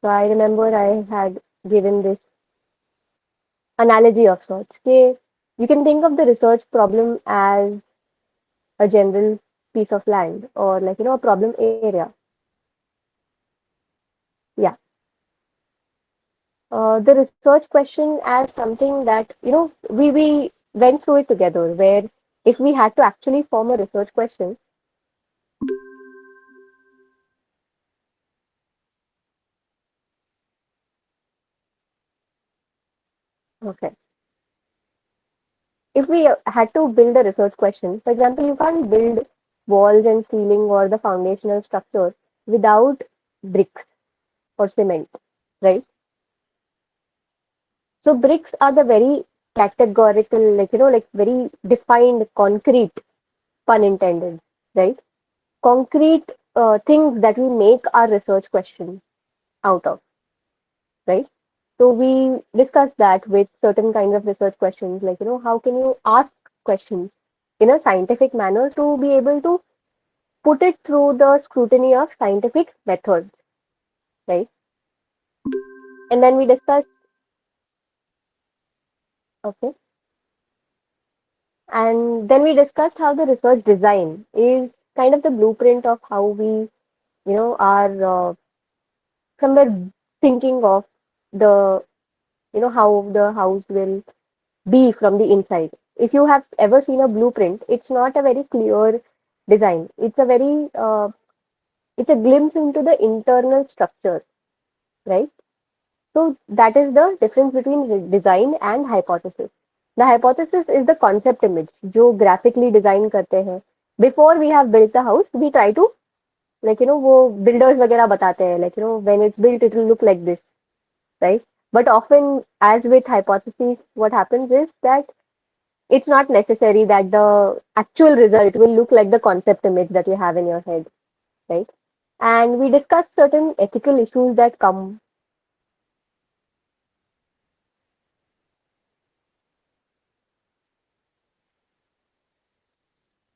So I remember I had given this analogy of sorts. Okay, you can think of the research problem as a general piece of land or like a problem area. Yeah. The research question as something that we went through it together. Where if we had to actually form a research question, okay. If we had to build a research question, for example, you can't build walls and ceiling or the foundational structure without bricks or cement, right? So bricks are the very categorical, like very defined, concrete, pun intended, right? Concrete things that we make our research question out of, right? So we discussed that with certain kinds of research questions, like, how can you ask questions in a scientific manner to be able to put it through the scrutiny of scientific methods, right? And then we discussed, okay, and then we discussed how the research design is kind of the blueprint of how we, are somewhere thinking of the, how the house will be from the inside. If you have ever seen a blueprint, it's not a very clear design. It's a glimpse into the internal structure, right? So that is the difference between design and hypothesis. The hypothesis is the concept image जो graphically design करते हैं. Before we have built the house, we try to वो builders वगैरह बताते हैं when it's built it will look like this, right? But often, as with hypotheses, what happens is that it's not necessary that the actual result will look like the concept image that you have in your head, right? And we discussed certain ethical issues that come.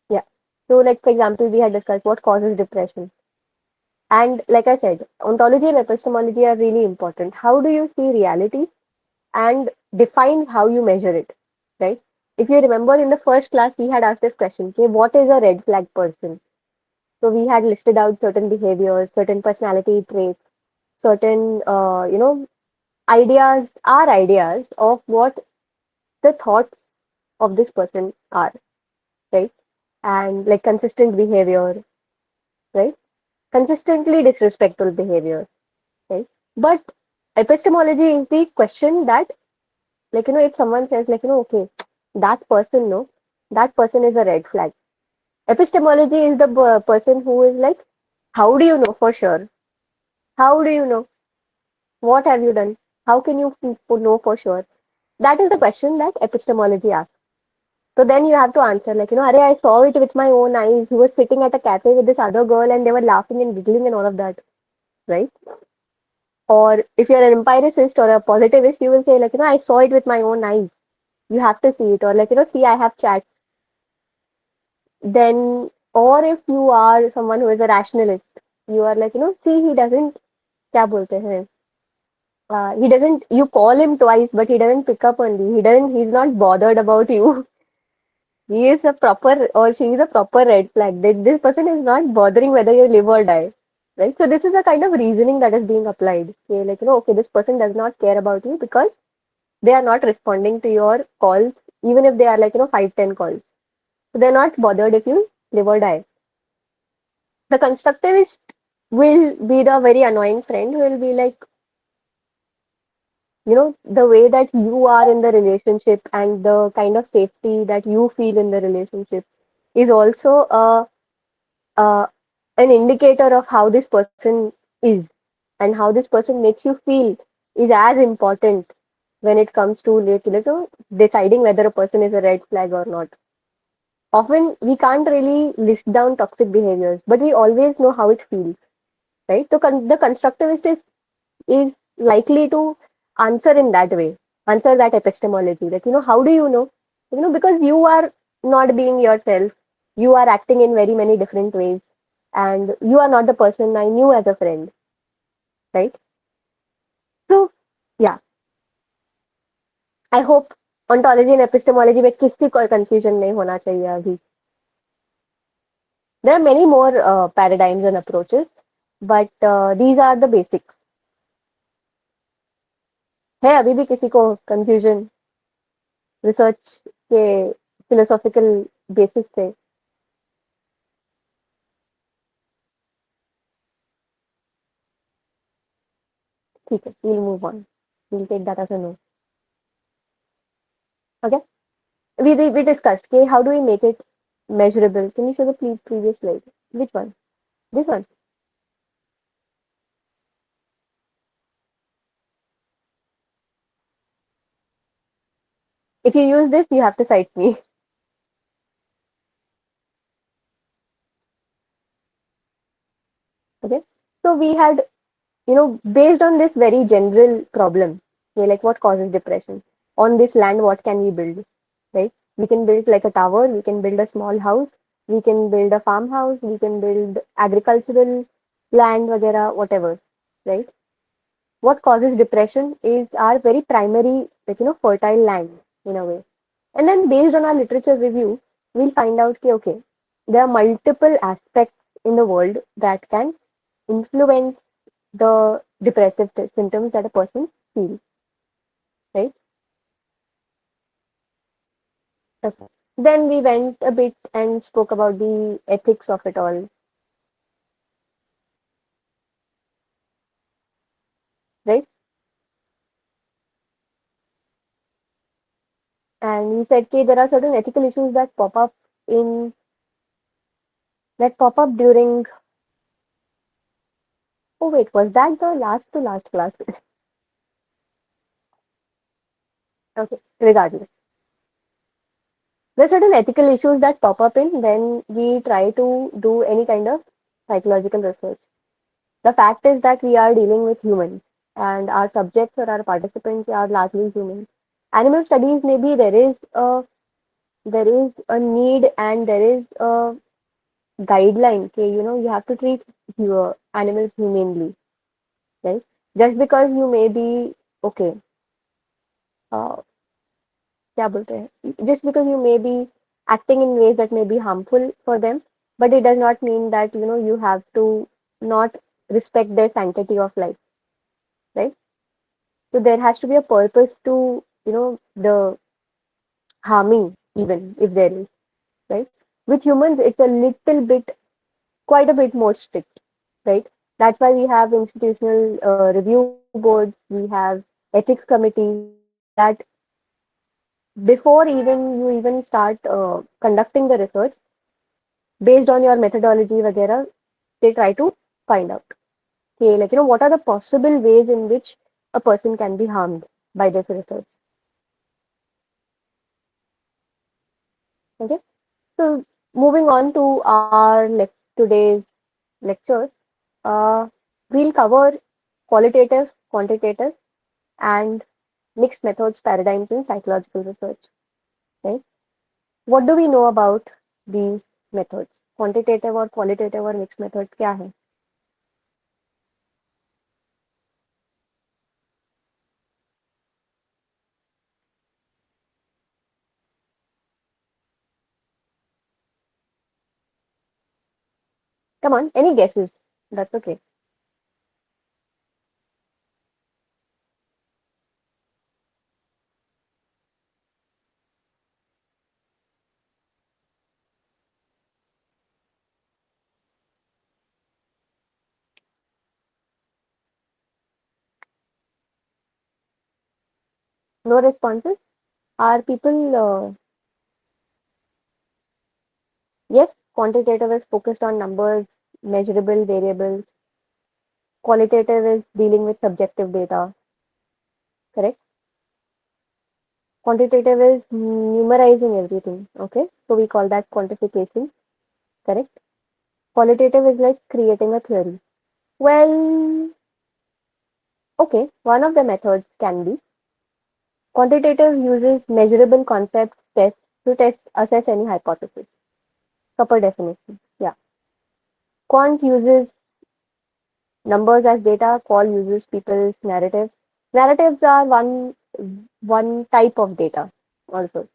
Yeah. So, like for example, we had discussed what causes depression. And like I said, ontology and epistemology are really important. How do you see reality and define how you measure it, right? If you remember in the first class, we had asked this question, okay, what is a red flag person? So we had listed out certain behaviors, certain personality traits, certain, ideas, are ideas of what the thoughts of this person are, right? And like consistent behavior, right? Consistently disrespectful behavior, right? But epistemology is the question that, if someone says, okay, that person, no, that person is a red flag. Epistemology is the person who is like, how do you know for sure? How do you know? What have you done? How can you know for sure? That is the question that epistemology asks. So then you have to answer, Arey, I saw it with my own eyes. He was sitting at a cafe with this other girl and they were laughing and giggling and all of that, right? Or if you're an empiricist or a positivist, you will say, I saw it with my own eyes. You have to see it. Or, see, I have chats. Then, or if you are someone who is a rationalist, you are like, see, he doesn't, क्या बोलते हैं? He doesn't, you call him twice, but he doesn't pick up on you. He's not bothered about you. He is a proper, or she is a proper red flag. This person is not bothering whether you live or die. Right? So this is a kind of reasoning that is being applied. Okay, okay, this person does not care about you because they are not responding to your calls, even if they are 5, 10 calls. So they're not bothered if you live or die. The constructivist will be the very annoying friend who will be like, the way that you are in the relationship and the kind of safety that you feel in the relationship is also uh, an indicator of how this person is and how this person makes you feel is as important when it comes to deciding whether a person is a red flag or not. Often we can't really list down toxic behaviors, but we always know how it feels, right? So the constructivist is likely to answer in that way, answer that epistemology. How do you know? Because you are not being yourself, you are acting in very many different ways, and you are not the person I knew as a friend, right? I hope ontology and epistemology में किसी को confusion नहीं होना चाहिए अभी. There are many more paradigms and approaches, but these are the basics. है अभी भी किसी को confusion रिसर्च के philosophical basis से? ठीक है, we'll move on. We'll take that as a no. Okay? We discussed, okay, how do we make it measurable? Can you show the previous slide? Which one? This one. If you use this, you have to cite me. Okay? So we had, based on this very general problem, okay, like what causes depression? On this land, what can we build? Right? We can build like a tower, we can build a small house, we can build a farmhouse, we can build agricultural land, वगैरह, whatever. Right? What causes depression is our very primary, like, fertile land in a way. And then based on our literature review, we'll find out, okay, there are multiple aspects in the world that can influence the depressive symptoms that a person feels, right? Okay. Then we went a bit and spoke about the ethics of it all, right? And we said, okay, there are certain ethical issues in that pop up during. Oh wait, was that the last to last class? Okay, regardless, there are certain ethical issues that pop up in when we try to do any kind of psychological research. The fact is that we are dealing with humans and our subjects or our participants are largely humans. Animal studies, maybe there is a need and there is a guideline. Okay, you have to treat your animals humanely, right? Just because you may be okay, uh, क्या बोलते हैं? Just because you may be acting in ways that may be harmful for them, but it does not mean that you have to not respect their sanctity of life, right? So there has to be a purpose to, the harming, even if there is, right? With humans, it's a little bit, quite a bit more strict, right? That's why we have institutional review boards, we have ethics committees that before even you even start conducting the research, based on your methodology, vagera, they try to find out, okay, like, what are the possible ways in which a person can be harmed by this research, okay? So moving on to our today's lecture, uh, we'll cover qualitative, quantitative, and mixed methods paradigms in psychological research. Right? What do we know about these methods? Quantitative or qualitative or mixed methods क्या है? Come on, any guesses? That's okay. No responses? Are people? Yes, quantitative is focused on numbers, measurable variables. Qualitative is dealing with subjective data. Correct? Quantitative is numerizing everything. Okay, so we call that quantification. Correct? Qualitative is like creating a theory. Well, okay, one of the methods can be quantitative uses measurable concepts tests to test assess any hypothesis. Proper definition. Yeah. Quant uses numbers as data, qual uses people's narratives. Narratives are one type of data also.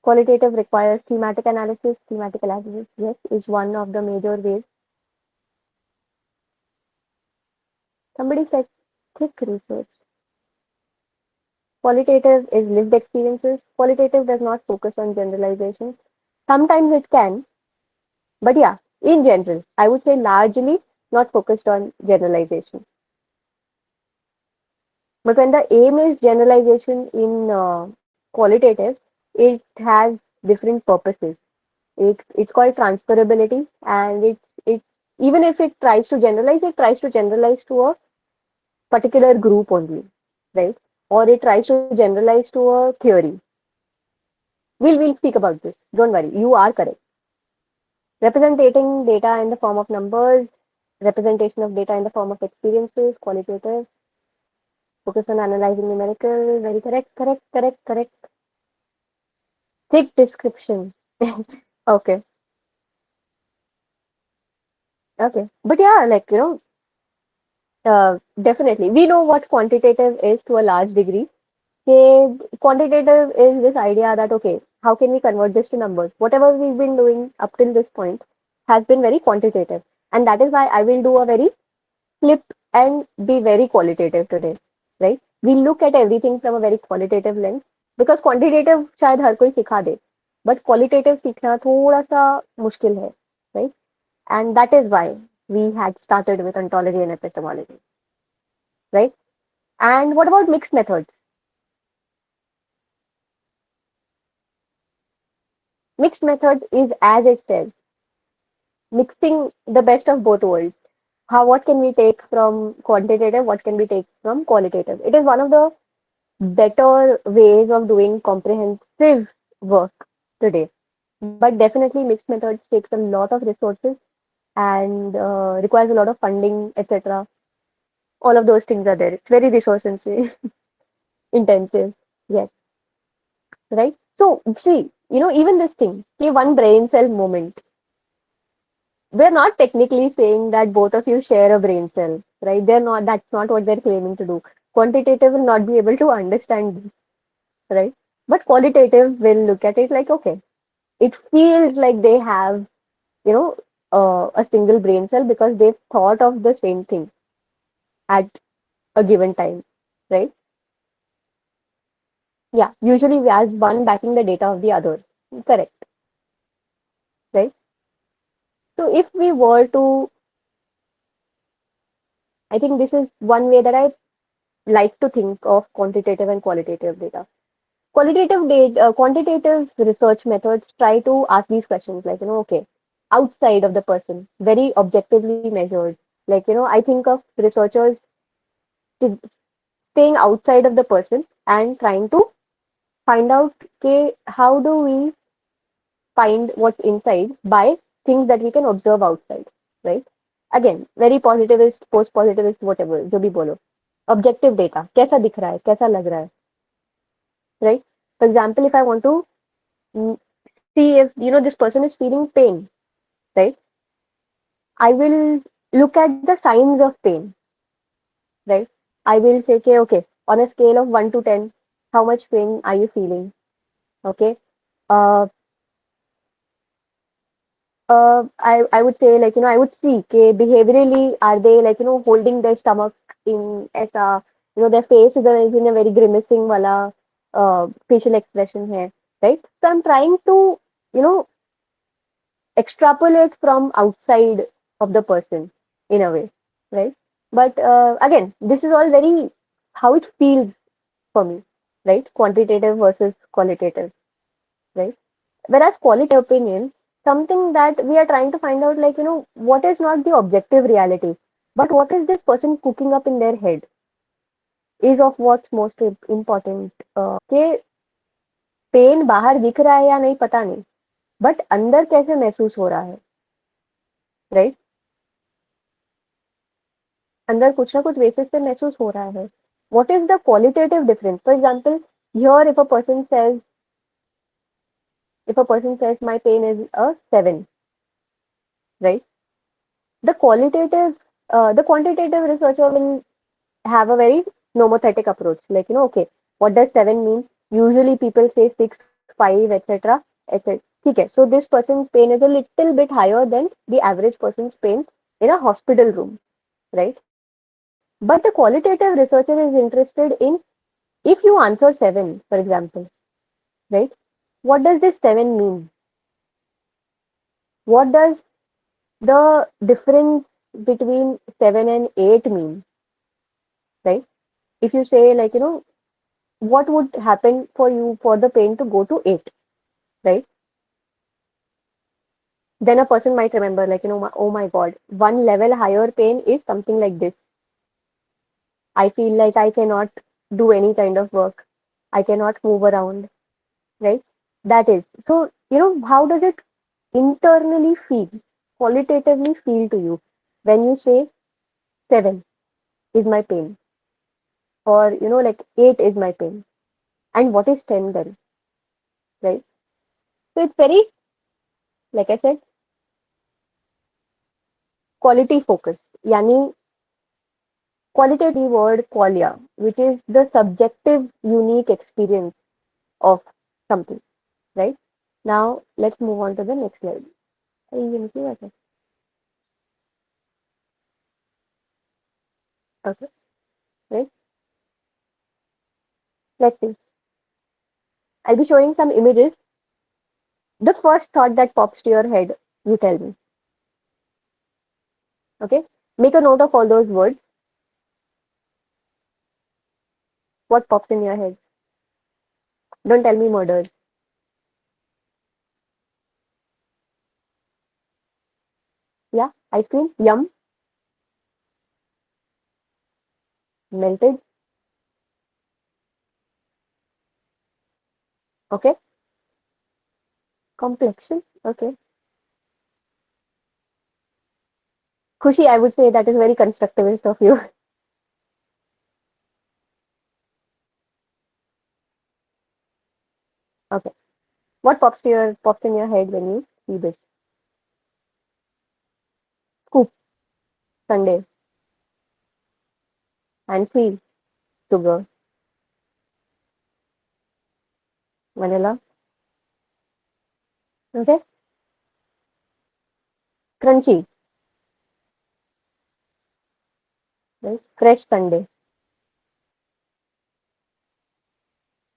Qualitative requires thematic analysis. Thematic analysis, yes, is one of the major ways. Somebody said thick research. Qualitative is lived experiences. Qualitative does not focus on generalization. Sometimes it can, but yeah, in general, I would say largely not focused on generalization. But when the aim is generalization in qualitative, it has different purposes. It's called transferability, and it even if it tries to generalize, it tries to generalize to a particular group only, right? Or it tries to generalize to a theory. We'll speak about this. Don't worry, you are correct. Representing data in the form of numbers, representation of data in the form of experiences, qualitative, focus on analyzing numerical, very correct, correct, correct, correct. Thick description. Okay, okay. But yeah, like, definitely. We know what quantitative is to a large degree. Okay, quantitative is this idea that, okay, how can we convert this to numbers? Whatever we've been doing up till this point has been very quantitative. And that is why I will do a very flip and be very qualitative today, right? We look at everything from a very qualitative lens because quantitative शायद हर कोई सिखा दे, but qualitative सीखना थोड़ा सा मुश्किल है, right? And that is why we had started with ontology and epistemology, right? And what about mixed methods? Mixed methods is as it says, mixing the best of both worlds. How what can we take from quantitative? What can we take from qualitative? It is one of the better ways of doing comprehensive work today. But definitely, mixed methods takes a lot of resources and requires a lot of funding, etc. All of those things are there. It's very resource intensive. Yes, right. So see, even this thing, okay, one brain cell moment. We're not technically saying that both of you share a brain cell, right? They're not. That's not what they're claiming to do. Quantitative will not be able to understand this, right? But qualitative will look at it like, okay, it feels like they have, you know, a single brain cell because they've thought of the same thing at a given time, right? Yeah, usually as one backing the data of the other. Correct, right? So if we were to, I think this is one way that I like to think of quantitative and qualitative data. Quantitative research methods try to ask these questions like, okay, outside of the person, very objectively measured. Like, I think of researchers to staying outside of the person and trying to find out, okay, how do we find what's inside by things that we can observe outside, right? Again, very positivist, post positivist, whatever, जो भी बोलो. Objective data, कैसा दिख रहा है, कैसा लग रहा है, right? For example, if I want to mm, see if this person is feeling pain, right? I will look at the signs of pain, right? I will say, okay, on a scale of 1 to 10, how much pain are you feeling? Okay. Uh, I would say, like, I would see, okay, behaviorally, are they, like, holding their stomach in ऐसा, their face is in a very grimacing wala facial expression here, right? So I'm trying to, you know, extrapolate from outside of the person in a way, right? But again, this is all very how it feels for me, right? Quantitative versus qualitative, right? Whereas qualitative opinion, something that we are trying to find out, like, what is not the objective reality, but what is this person cooking up in their head is of what's most important. कि pen बाहर दिख रहा है या नहीं पता नहीं, but अंदर कैसे महसूस हो रहा है, राइट? अंदर कुछ ना कुछ बेसिस पे महसूस हो रहा है. What is the qualitative difference? For example, here if a person says my pain is a 7, right? The quantitative researcher will have a very nomothetic approach. Like, okay, what does seven mean? Usually people say six, five, etc. etc. Okay, so this person's pain is a little bit higher than the average person's pain in a hospital room, right? But the qualitative researcher is interested in if you answer seven, for example, right? What does this seven mean? What does the difference between seven and eight mean, right? If you say, like, what would happen for you for the pain to go to eight, right? Then a person might remember, like, oh my God, one level higher pain is something like this. I feel like I cannot do any kind of work. I cannot move around, right? That is. So, how does it internally feel, qualitatively feel to you when you say seven is my pain, or, like eight is my pain? And what is 10 then, right? So it's very, like I said, quality focused. Yani qualitative word qualia, which is the subjective, unique experience of something, right? Now let's move on to the next slide. ये निकली बात है? Okay, right? Let's see. I'll be showing some images. The first thought that pops to your head, you tell me. Okay? Make a note of all those words. What pops in your head? Don't tell me murders. Yeah? Ice cream? Yum? Melted? Okay? Complexion? Okay. Khushi, I would say that is very constructivist of you. Okay. What pops in your head when you see this? Scoop, Sunday, and feel, sugar, vanilla. Okay. Crunchy, right? Fresh Sunday.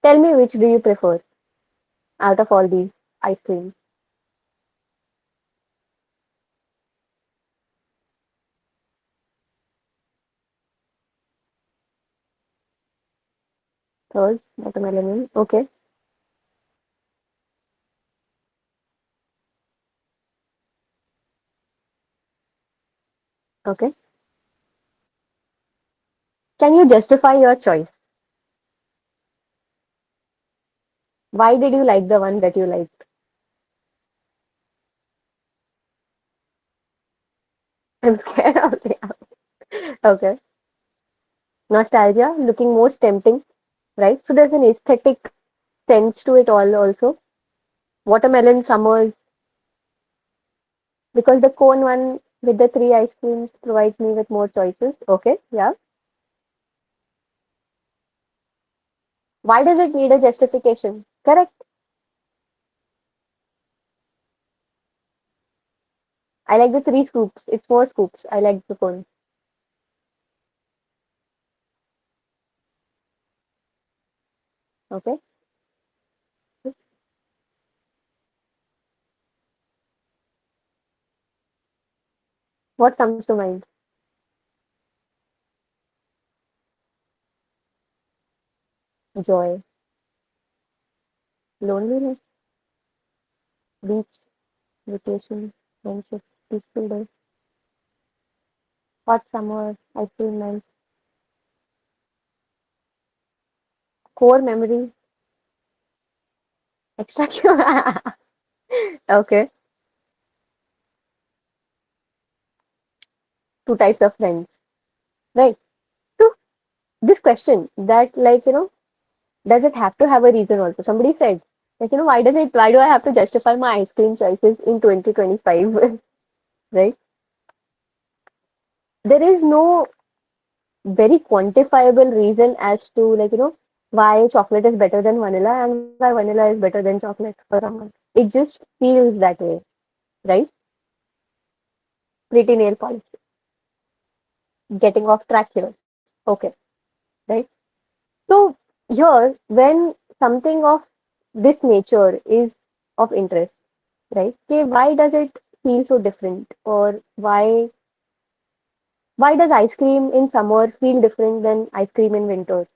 Tell me, which do you prefer out of all these ice creams? Third, watermelon. Okay. Okay. Can you justify your choice? Why did you like the one that you liked? I'm scared of the Okay. Nostalgia, looking most tempting, right? So there's an aesthetic sense to it all also. Watermelon summers, because the cone one with the three ice creams provides me with more choices. Okay, yeah. Why does it need a justification? Correct. I like the three scoops. It's more scoops. I like the cone. Okay. What comes to mind? Joy, loneliness, beach, vacation, friendship, peaceful day, hot summer, ice cream night, core memory, extra Okay. Two types of friends. Right. So this question that, like, does it have to have a reason also? Somebody said, like, why do I have to justify my ice cream choices in 2025? Right? There is no very quantifiable reason as to, like, why chocolate is better than vanilla and why vanilla is better than chocolate for someone. It just feels that way, right? Pretty nail polish. Getting off track here. Okay, right? So here, when something of this nature is of interest, right? Okay, why does it feel so different, or why does ice cream in summer feel different than ice cream in winter,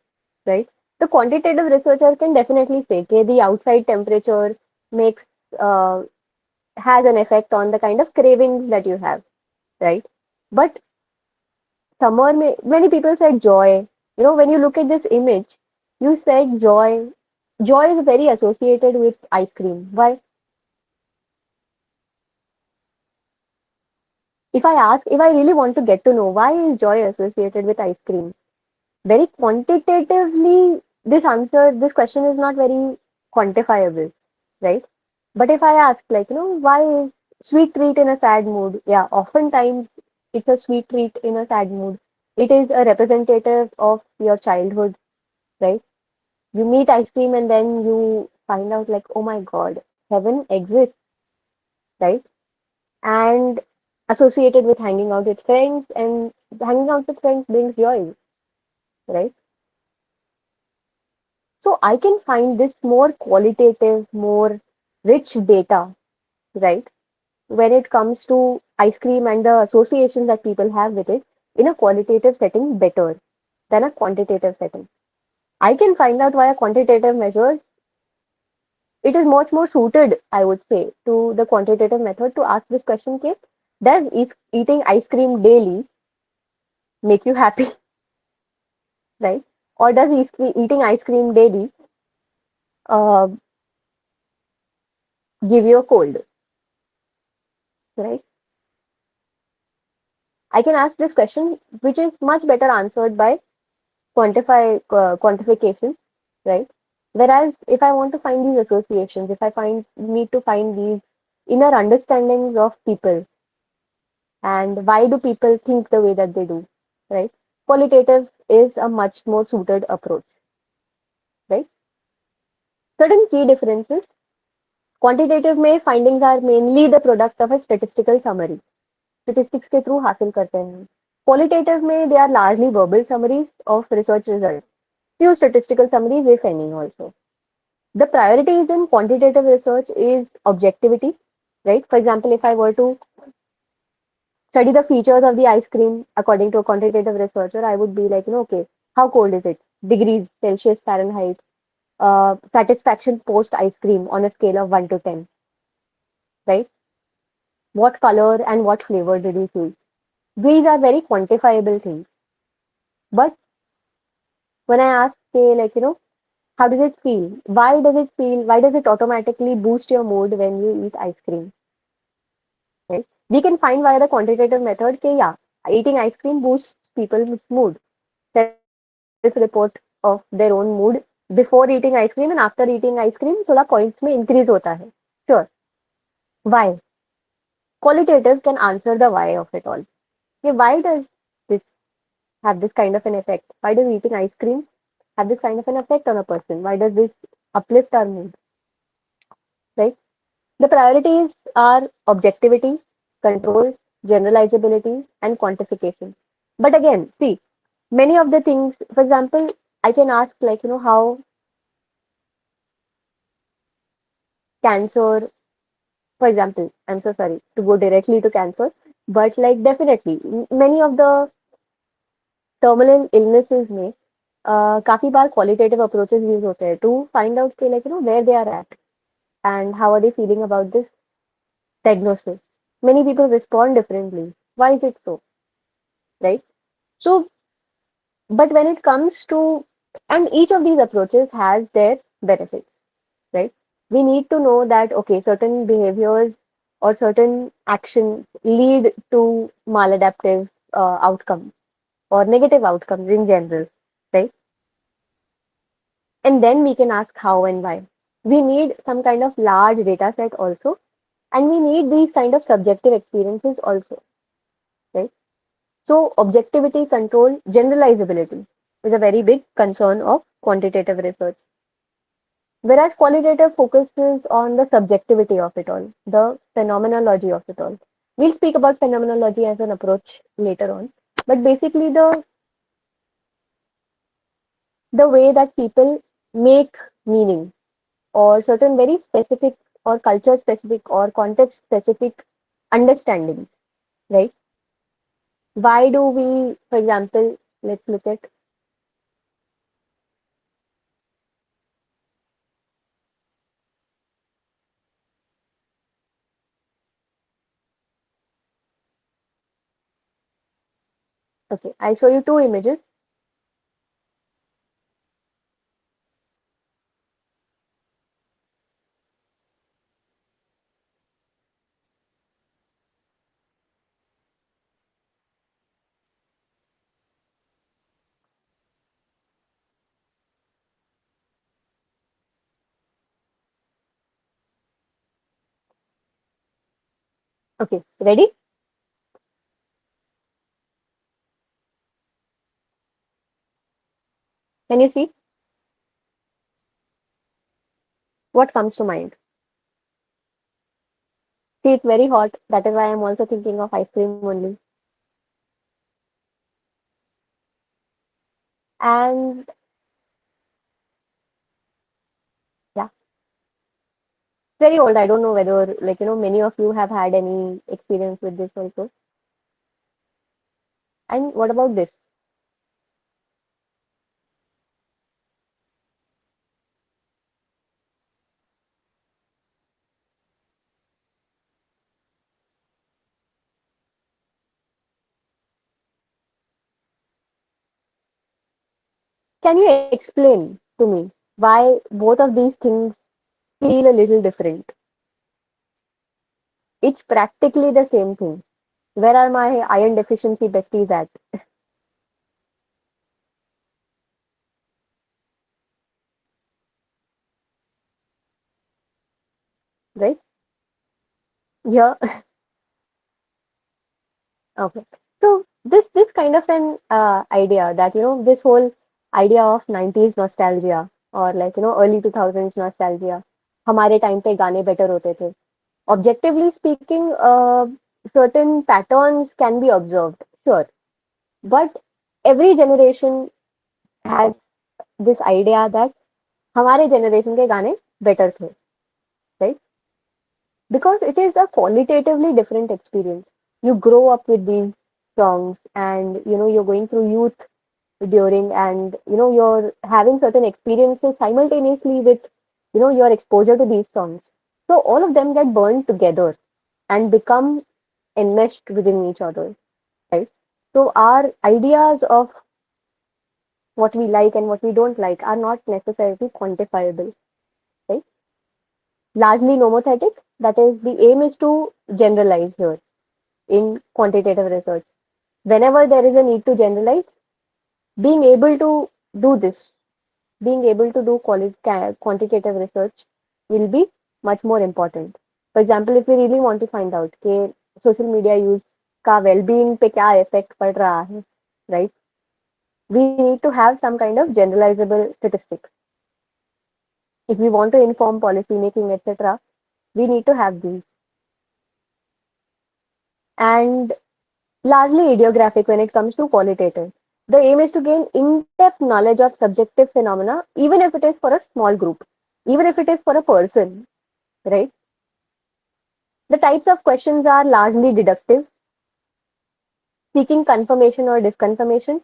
right? The quantitative researcher can definitely say, okay, the outside temperature makes uh, has an effect on the kind of cravings that you have, right? But summer, many people said joy. When you look at this image, you said joy. Joy is very associated with ice cream. Why? If I really want to get to know why is joy associated with ice cream, very quantitatively, this question is not very quantifiable, right? But if I ask, like, why is sweet treat in a sad mood? Yeah, oftentimes it's a sweet treat in a sad mood. It is a representative of your childhood, right? You meet ice cream and then you find out, like, oh my God, heaven exists, right? And associated with hanging out with friends, and hanging out with friends brings joy, right? So I can find this more qualitative, more rich data, right? When it comes to ice cream and the associations that people have with it in a qualitative setting better than a quantitative setting. I can find out via quantitative measures. It is much more suited, I would say, to the quantitative method to ask this question, Kate. Does eating ice cream daily make you happy, right? Or does eating ice cream daily uh, give you a cold, right? I can ask this question, which is much better answered by quantification, right? Whereas if I want to find these associations, if I need to find these inner understandings of people and why do people think the way that they do, right? Qualitative is a much more suited approach, right? Certain key differences. Quantitative में findings are mainly the product of a statistical summary. Statistics के through हासिल करते हैं. Qualitative में they are largely verbal summaries of research results. Few statistical summaries, if any, also. The priorities in quantitative research is objectivity, right? For example, if I were to study the features of the ice cream according to a quantitative researcher, I would be like, okay, how cold is it? Degrees Celsius, Fahrenheit, satisfaction post ice cream on a scale of 1 to 10, right? What color and what flavor did you choose? These are very quantifiable things. But when I ask, say, like, how does it feel? Why does it feel? Why does it automatically boost your mood when you eat ice cream? Right? We can find via the quantitative method, okay, yeah, eating ice cream boosts people's mood. Self-report of their own mood before eating ice cream and after eating ice cream, थोड़ा points में increase होता है. Sure. Why? Qualitative can answer the why of it all. Okay, why does this have this kind of an effect? Why does eating ice cream have this kind of an effect on a person? Why does this uplift our mood? Right? The priorities are objectivity, control, generalizability, and quantification. But again, see, many of the things, for example, I can ask, like, how cancer, for example, I'm so sorry to go directly to cancer, but like definitely, many of the terminal illnesses में काफी बार qualitative approaches use होते हैं to find out कि, like, where they are at and how are they feeling about this diagnosis. Many people respond differently. Why is it so? Right? So, but when it comes to, and each of these approaches has their benefits, right? We need to know that, okay, certain behaviors or certain actions lead to maladaptive outcomes or negative outcomes in general, right? And then we can ask how and why. We need some kind of large data set also, and we need these kind of subjective experiences also, right? So objectivity, control, generalizability is a very big concern of quantitative research. Whereas qualitative focuses on the subjectivity of it all, the phenomenology of it all. We'll speak about phenomenology as an approach later on. But basically the way that people make meaning or certain very specific or culture specific or context specific understanding, right? Why do we, for example, let's look at, okay, I'll show you two images. Okay, ready? Can you see what comes to mind? See, it's very hot. That is why I'm also thinking of ice cream only. And yeah, very old. I don't know whether, like, many of you have had any experience with this also. And what about this? Can you explain to me why both of these things feel a little different? It's practically the same thing. Where are my iron deficiency besties at? Right? Yeah. Okay. So this kind of an idea that this whole idea of 90s nostalgia or like early 2000s nostalgia, हमारे time पे गाने better होते थे. Objectively speaking, certain patterns can be observed, sure, but every generation has this idea that हमारे generation के गाने better थे, right? Because it is a qualitatively different experience. You grow up with these songs and you're going through youth during and you're having certain experiences simultaneously with your exposure to these songs. So all of them get burned together and become enmeshed within each other, right? So our ideas of what we like and what we don't like are not necessarily quantifiable, right? Largely nomothetic, that is, the aim is to generalize here in quantitative research. Whenever there is a need to generalize, being able to do this, being able to do quantitative research will be much more important. For example, if we really want to find out कि social media use का well-being पे क्या effect पड़ रहा है, right? We need to have some kind of generalizable statistics. If we want to inform policy making, etc., we need to have these. And largely idiographic when it comes to qualitative. The aim is to gain in-depth knowledge of subjective phenomena, even if it is for a small group, even if it is for a person, right? The types of questions are largely deductive, seeking confirmation or disconfirmation,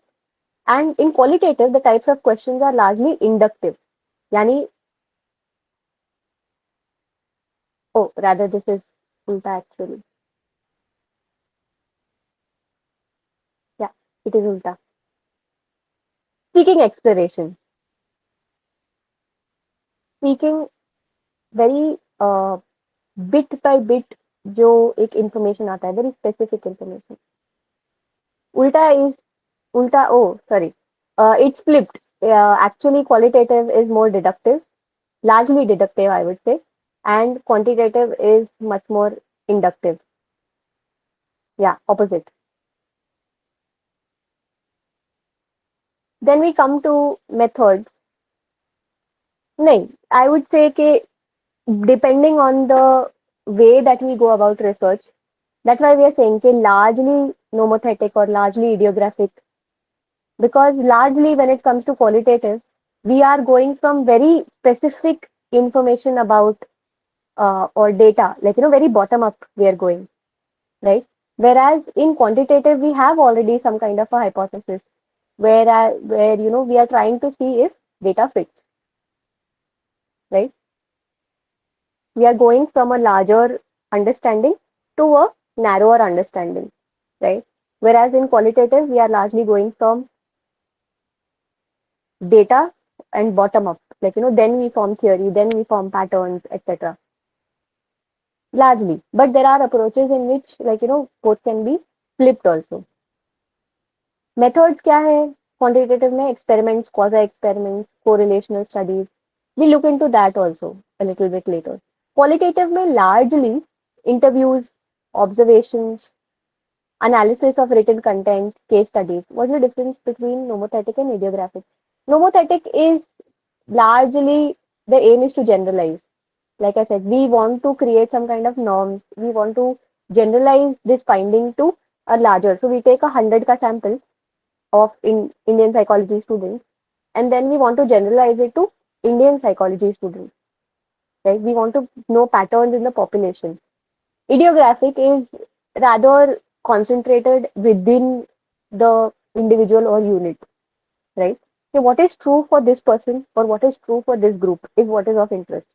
and in qualitative, the types of questions are largely inductive. Yani, oh, rather this is ulta actually. Yeah, it is ulta. Seeking exploration, seeking very bit by bit जो एक information आता है very specific information उल्टा is उल्टा oh sorry it's flipped actually qualitative is more deductive, largely deductive I would say, and quantitative is much more inductive. Yeah, opposite. Then we come to methods. नहीं, I would say कि depending on the way that we go about research, that's why we are saying कि largely nomothetic or largely idiographic, because largely when it comes to qualitative, we are going from very specific information about or data, like very bottom up we are going, right? Whereas in quantitative, we have already some kind of a hypothesis where we are trying to see if data fits, right? We are going from a larger understanding to a narrower understanding, right? Whereas in qualitative, we are largely going from data and bottom up, like then we form theory, then we form patterns, etc. Largely, but there are approaches in which both can be flipped also. Methods क्या है quantitative में? Experiments, quasi experiments, correlational studies. We look into that also a little bit later. Qualitative में largely interviews, observations, analysis of written content, case studies. What's the difference between nomothetic and idiographic? Nomothetic is largely, the aim is to generalize. Like I said, we want to create some kind of norms. We want to generalize this finding to a larger. So we take 100 ka sample of Indian psychology students, and then we want to generalize it to Indian psychology students. Right? We want to know patterns in the population. Idiographic is rather concentrated within the individual or unit, right? So what is true for this person or what is true for this group is what is of interest.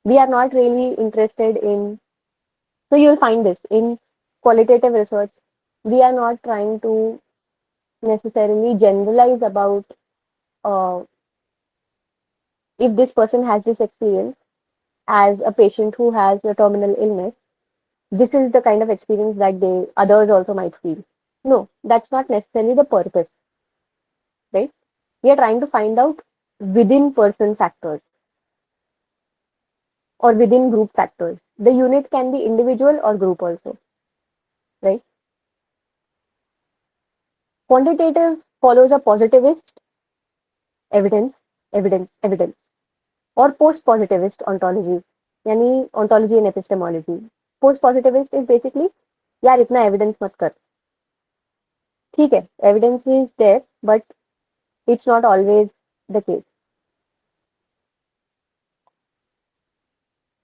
We are not really interested in, so you'll find this in qualitative research, we are not trying to necessarily generalize about uh, if this person has this experience as a patient who has a terminal illness, this is the kind of experience that they others also might feel. No, that's not necessarily the purpose, right? We are trying to find out within person factors or within group factors. The unit can be individual or group also, right? Quantitative follows a positivist evidence, evidence, or post-positivist ontology, यानी ontology and epistemology. Post-positivist is basically यार इतना evidence मत कर, ठीक है, evidence is there, but it's not always the case.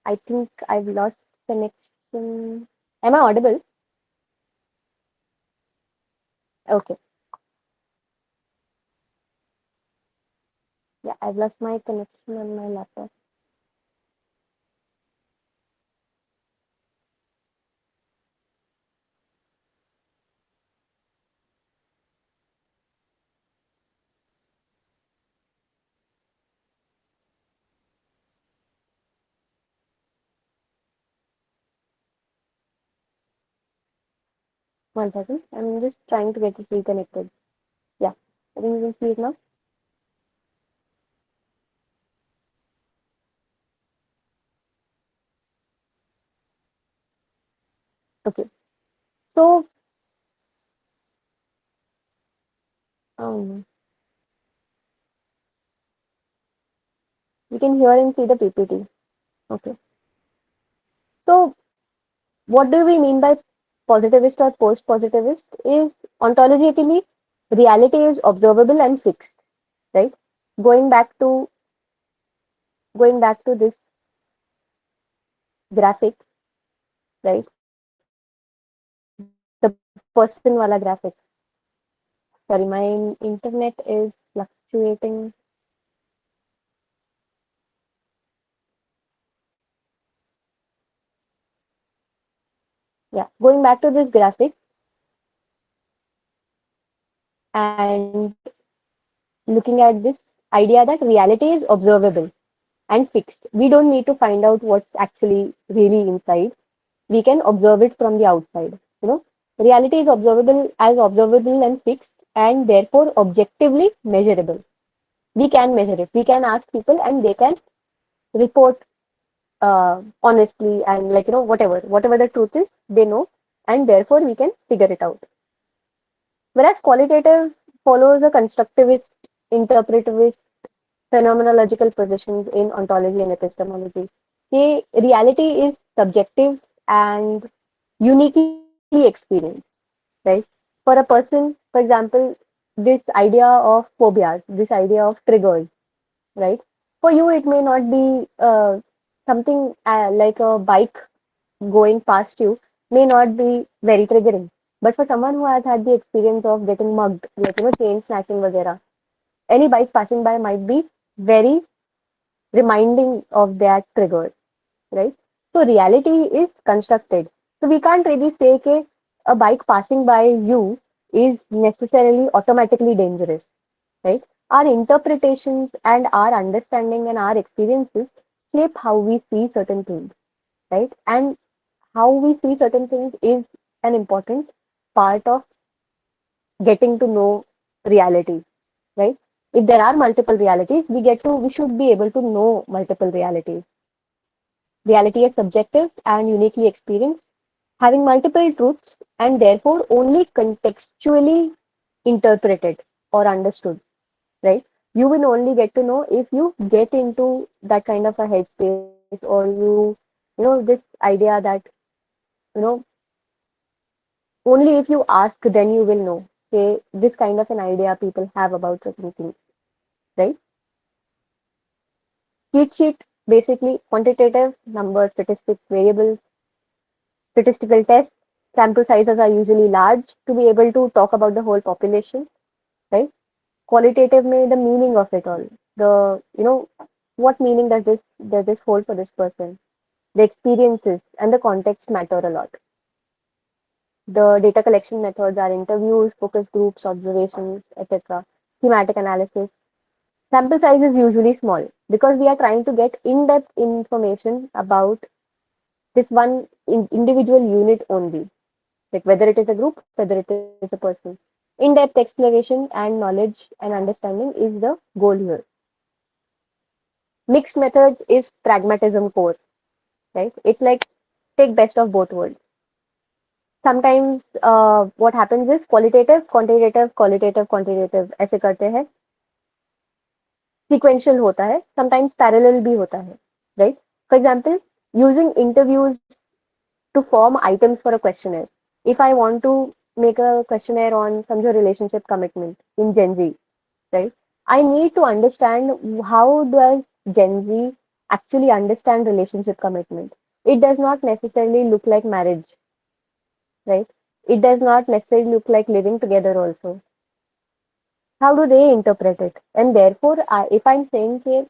I think I've lost connection. Am I audible? Okay. Yeah, I've lost my connection on my laptop. One second. I'm just trying to get it reconnected. Yeah. I think you can see it now. Okay. So, um, you can hear and see the PPT. Okay. So, what do we mean by positivist or post-positivist? Is ontologically reality is observable and fixed, right? Going back to going back to this graphic, right? The person wala graphic. Sorry, my internet is fluctuating. Yeah, going back to this graphic and looking at this idea that reality is observable and fixed. We don't need to find out what's actually really inside. We can observe it from the outside. Reality is observable as observable and fixed, and therefore objectively measurable. We can measure it. We can ask people, and they can report honestly and whatever the truth is, they know, and therefore we can figure it out. Whereas qualitative follows a constructivist interpretivist phenomenological positions in ontology and epistemology. Okay, reality is subjective and uniquely experienced, right? For a person, for example, this idea of phobias, this idea of triggers, right? For you, it may not be something like a bike going past you may not be very triggering. But for someone who has had the experience of getting mugged, like chain snatching, वगैरह, any bike passing by might be very reminding of that trigger, right? So reality is constructed. So we can't really say that a bike passing by you is necessarily automatically dangerous, right? Our interpretations and our understanding and our experiences shape how we see certain things, right? And how we see certain things is an important part of getting to know reality, right? If there are multiple realities, we should be able to know multiple realities. Reality is subjective and uniquely experienced, having multiple truths and therefore only contextually interpreted or understood, right? You will only get to know if you get into that kind of a headspace or this idea that, you know, only if you ask, then you will know. Okay, this kind of an idea people have about certain things, right? Cheat sheet, basically quantitative numbers, statistics, variables, statistical tests. Sample sizes are usually large to be able to talk about the whole population, right? Qualitative may the meaning of it all. The what meaning does this hold for this person? The experiences and the context matter a lot. The data collection methods are interviews, focus groups, observations, etc. Thematic analysis. Sample size is usually small because we are trying to get in-depth information about this one individual unit only, like whether it is a group, whether it is a person. In-depth exploration and knowledge and understanding is the goal here. Mixed methods is pragmatism core, right? It's like take best of both worlds. Sometimes what happens is qualitative, quantitative, qualitative, quantitative ऐसे करते हैं. Sequential होता है. Sometimes parallel भी होता है, right? For example, using interviews to form items for a questionnaire. If I want to make a questionnaire on some relationship commitment in Gen Z, right? I need to understand how does Gen Z actually understand relationship commitment. It does not necessarily look like marriage, right? It does not necessarily look like living together also. How do they interpret it? And therefore, if I'm saying that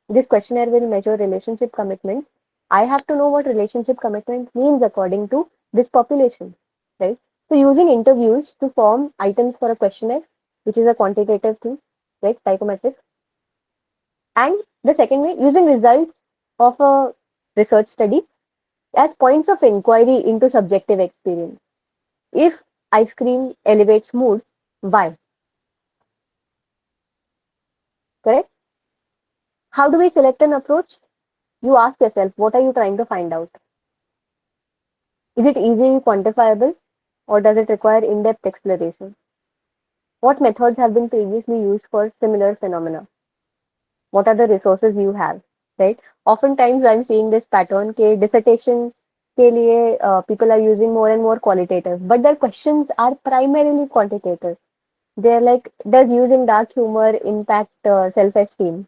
this questionnaire will measure relationship commitment, I have to know what relationship commitment means according to this population, right? So using interviews to form items for a questionnaire, which is a quantitative thing, right? Psychometrics. And the second way, using results of a research study as points of inquiry into subjective experience. If ice cream elevates mood, why? Correct? How do we select an approach? You ask yourself, what are you trying to find out? Is it easily quantifiable or does it require in-depth exploration? What methods have been previously used for similar phenomena? What are the resources you have? Right? Oftentimes I'm seeing this pattern के dissertation के लिए people are using more and more qualitative, but their questions are primarily quantitative. They're like, does using dark humor impact self-esteem?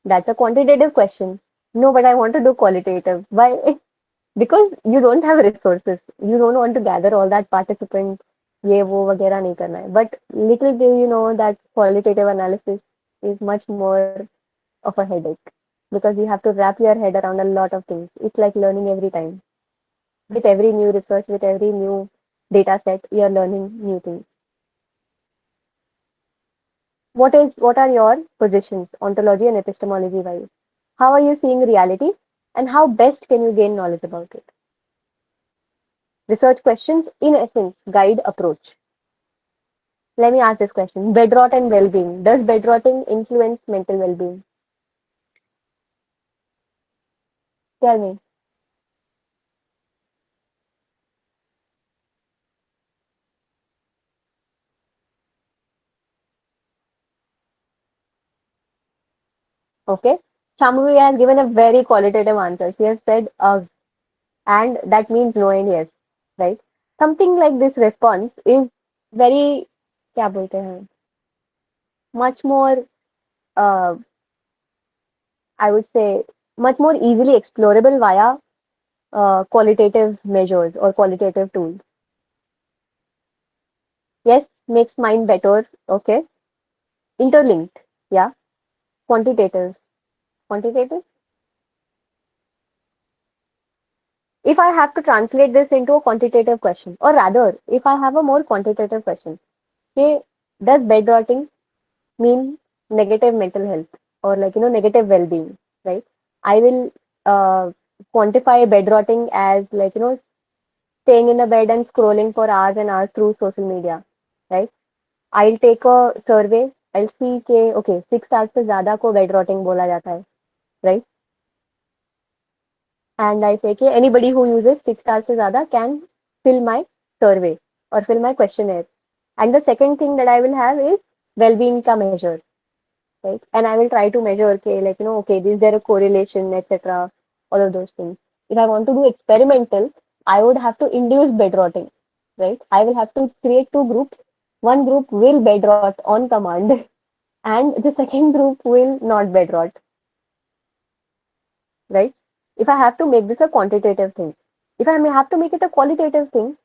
That's a quantitative question. No, but I want to do qualitative. Why? Because you don't have resources. You don't want to gather all that participants. ये वो वगैरह नहीं करना है. But little do you know that qualitative analysis is much more of a headache because you have to wrap your head around a lot of things. It's like learning every time. With every new research, with every new data set, you're learning new things. What are your positions, ontology and epistemology wise? How are you seeing reality and how best can you gain knowledge about it? Research questions, in essence, guide approach. Let me ask this question. Bedrot and well-being. Does bedrotting influence mental well-being? Tell me. Okay. Shambhavi has given a very qualitative answer. She has said, and that means no and yes, right? Something like this response is very, क्या बोलते हैं, much more, uh, I would say, much more easily explorable via qualitative measures or qualitative tools. Yes, makes mind better. Okay. Interlinked. Yeah. Quantitative. Quantitative. If I have to translate this into a quantitative question, or rather, if I have a more quantitative question, okay, does bed rotting mean negative mental health or like negative well-being, right? I will quantify bed rotting as like staying in a bed and scrolling for hours and hours through social media, right? I'll take a survey. I'll see कि okay 6 hours से ज़्यादा को bed rotting बोला जाता है, right? And I say कि anybody who uses 6 hours से ज़्यादा can fill my survey or fill my questionnaire. And the second thing that I will have is well-being का measure, right? And I will try to measure, okay, like, okay, is there a correlation, etc., all of those things. If I want to do experimental, I would have to induce bed rotting, right? I will have to create two groups. One group will bed rot on command, and the second group will not bed rot, right? If I have to make this a quantitative thing, if I may have to make it a qualitative thing,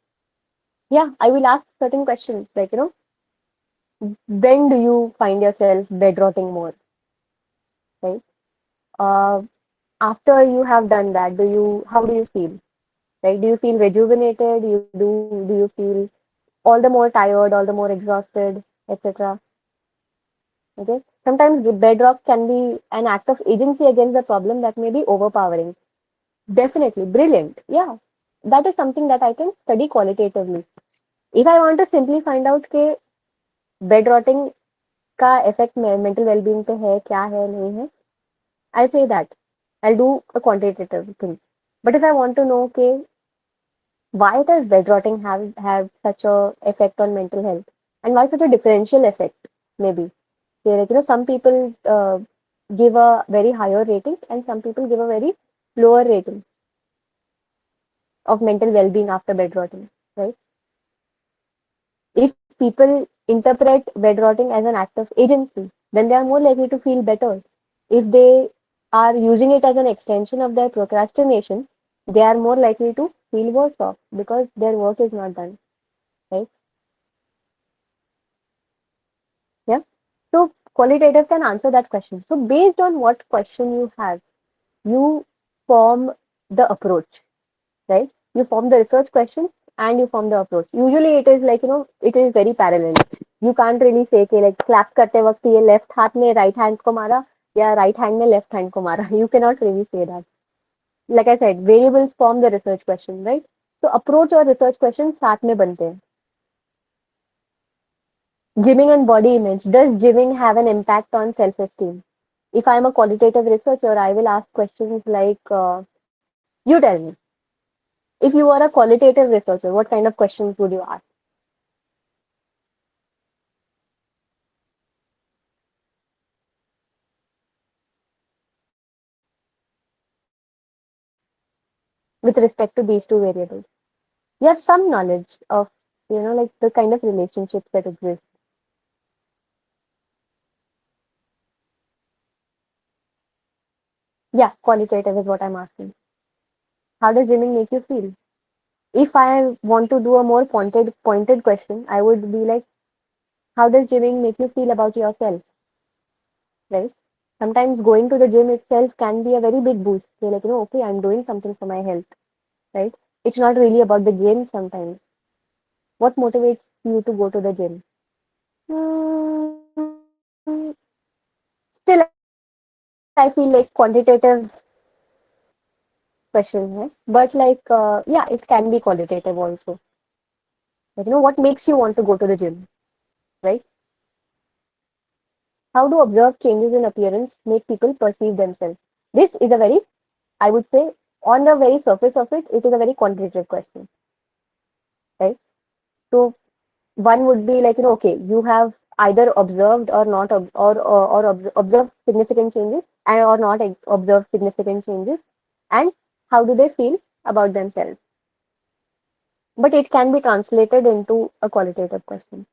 yeah, I will ask certain questions like, when do you find yourself bed rotting more, right? Uh, After you have done that, how do you feel? Right? Do you feel rejuvenated? Do you feel all the more tired, all the more exhausted, etc.? Okay. Sometimes the bedrock can be an act of agency against the problem that may be overpowering. Definitely, brilliant. Yeah, that is something that I can study qualitatively. If I want to simply find out कि bed rotting का effect mental well-being पे है, क्या है, नहीं है, I say that I'll do a quantitative thing. But if I want to know कि why does bed rotting have such a effect on mental health and why such a differential effect, maybe, yeah, like some people give a very higher rating and some people give a very lower rating of mental well-being after bed rotting, right? If people interpret bed rotting as an act of agency, then they are more likely to feel better. If they are using it as an extension of their procrastination, they are more likely to feel worse off because their work is not done, right? Yeah. So qualitative can answer that question. So based on what question you have, you form the approach, right? You form the research question and you form the approach. Usually it is like, it is very parallel. You can't really say कि like clap करते वक्त ये left हाथ में right hand को मारा या right hand में left hand को मारा. You cannot really say that. Like I said, variables form the research question, right? So approach और research question साथ में बनते हैं. Gymming and body image. Does gymming have an impact on self-esteem? If I'm a qualitative researcher, I will ask questions like, you tell me, if you are a qualitative researcher, what kind of questions would you ask? With respect to these two variables? You have some knowledge of, like the kind of relationships that exist. Yeah, qualitative is what I'm asking. How does gymming make you feel? If I want to do a more pointed question, I would be like, how does gymming make you feel about yourself? Right? Sometimes going to the gym itself can be a very big boost. You're like, okay, I'm doing something for my health, right? It's not really about the game sometimes. What motivates you to go to the gym? Hmm, Still, I feel like quantitative question है. But like, yeah, it can be qualitative also. Like, what makes you want to go to the gym, right? How do observed changes in appearance make people perceive themselves? This is a very, I would say, on the very surface of it, it is a very quantitative question, right? So one would be like, okay, you have either observed or not, observed significant changes, and or not observe significant changes, and how do they feel about themselves. But it can be translated into a qualitative question.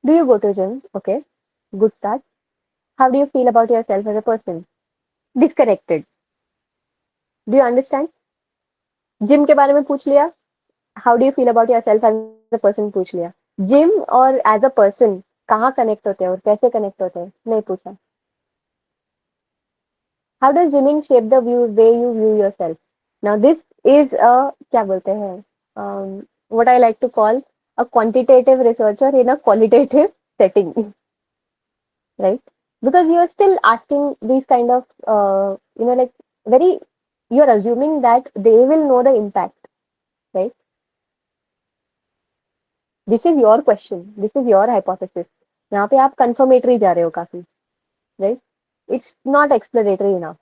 Do you go to gym? Okay, good start. How do you feel about yourself as a person? Disconnected. Do you understand? Gym के बारे में पूछ लिया, how do you feel about yourself as a person पूछ लिया, gym और as a person कहाँ connect होते हैं और कैसे कनेक्ट होते हैं नहीं पूछा. How does gyming shape the view way you view yourself. Now this is a क्या बोलते हैं, what I like to call a quantitative researcher in a qualitative setting, right? Because you're still asking these kind of, like very, you're assuming that they will know the impact, right? This is your question, this is your hypothesis. यहाँ पे आप confirmatory जा रहे हो काफी, right? It's not exploratory enough.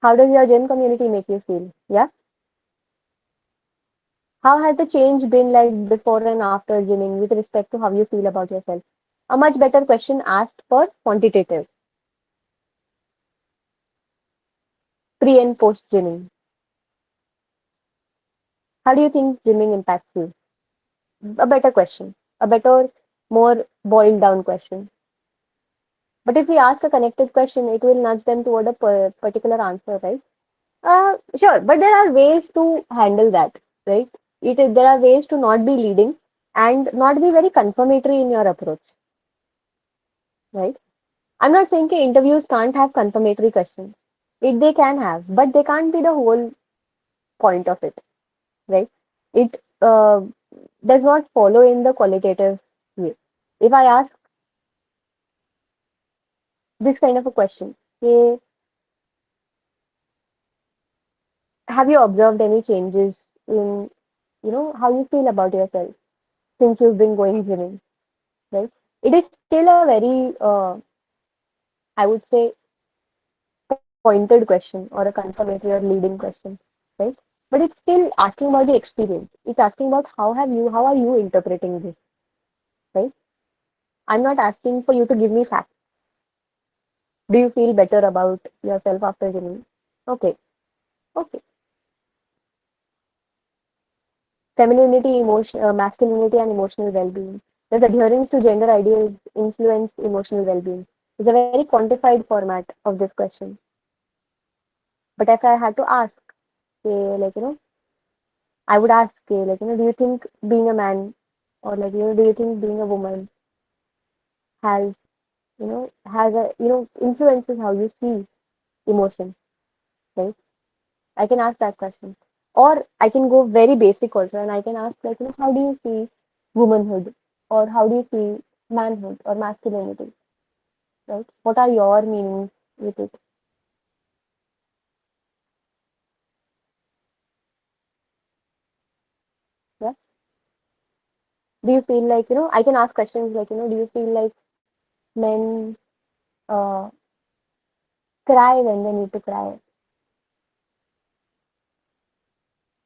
How does your gym community make you feel? Yeah. How has the change been like before and after gymming with respect to how you feel about yourself? A much better question asked for quantitative, pre and post gymming. How do you think gymming impacts you? A better question, a better, more boiled down question. But if we ask a connected question, it will nudge them toward a particular answer, right? Sure, but there are ways to handle that, right? There are ways to not be leading and not be very confirmatory in your approach, right? I'm not saying that interviews can't have confirmatory questions. They can have, but they can't be the whole point of it, right? It does not follow in the qualitative way. If I ask this kind of a question, say, have you observed any changes in, how you feel about yourself since you've been going gymming, right? It is still a very, I would say, pointed question or a confirmatory or leading question, right? But it's still asking about the experience. It's asking about how are you interpreting this, right? I'm not asking for you to give me facts. Do you feel better about yourself after gymming? Okay, okay. Femininity, masculinity, and emotional well-being. Does adherence to gender ideals influence emotional well-being? It's a very quantified format of this question. But if I had to ask, say, I would ask, do you think being a man or do you think being a woman has, has a, influences how you see emotion, right? I can ask that question. Or I can go very basic also and I can ask, how do you see womanhood? Or how do you see manhood or masculinity, right? What are your meanings with it? Yeah. Do you feel like, I can ask questions like, do you feel like men uh, cry when they need to cry?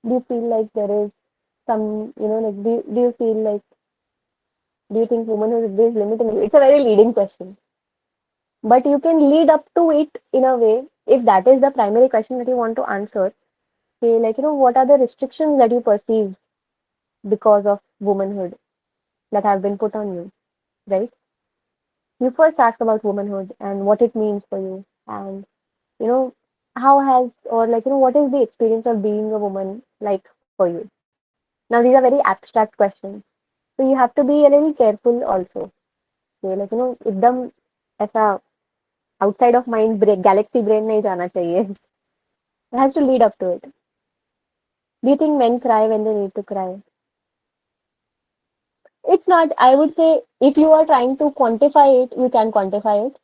Do you feel like there is some, do you feel like, do you think womanhood is limited? It's a very leading question. But you can lead up to it in a way, if that is the primary question that you want to answer. Say, what are the restrictions that you perceive because of womanhood that have been put on you, right? You first ask about womanhood and what it means for you, and you know how has or what is the experience of being a woman like for you. Now these are very abstract questions, so you have to be a little careful also. So, एकदम ऐसा outside of mind brain, galaxy brain नहीं जाना चाहिए. It has to lead up to it. Do you think men cry when they need to cry? It's not, I would say, if you are trying to quantify it, you can quantify it.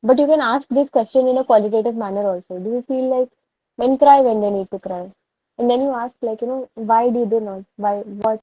But you can ask this question in a qualitative manner also. Do you feel like men cry when they need to cry? And then you ask, why do they not? Why? What?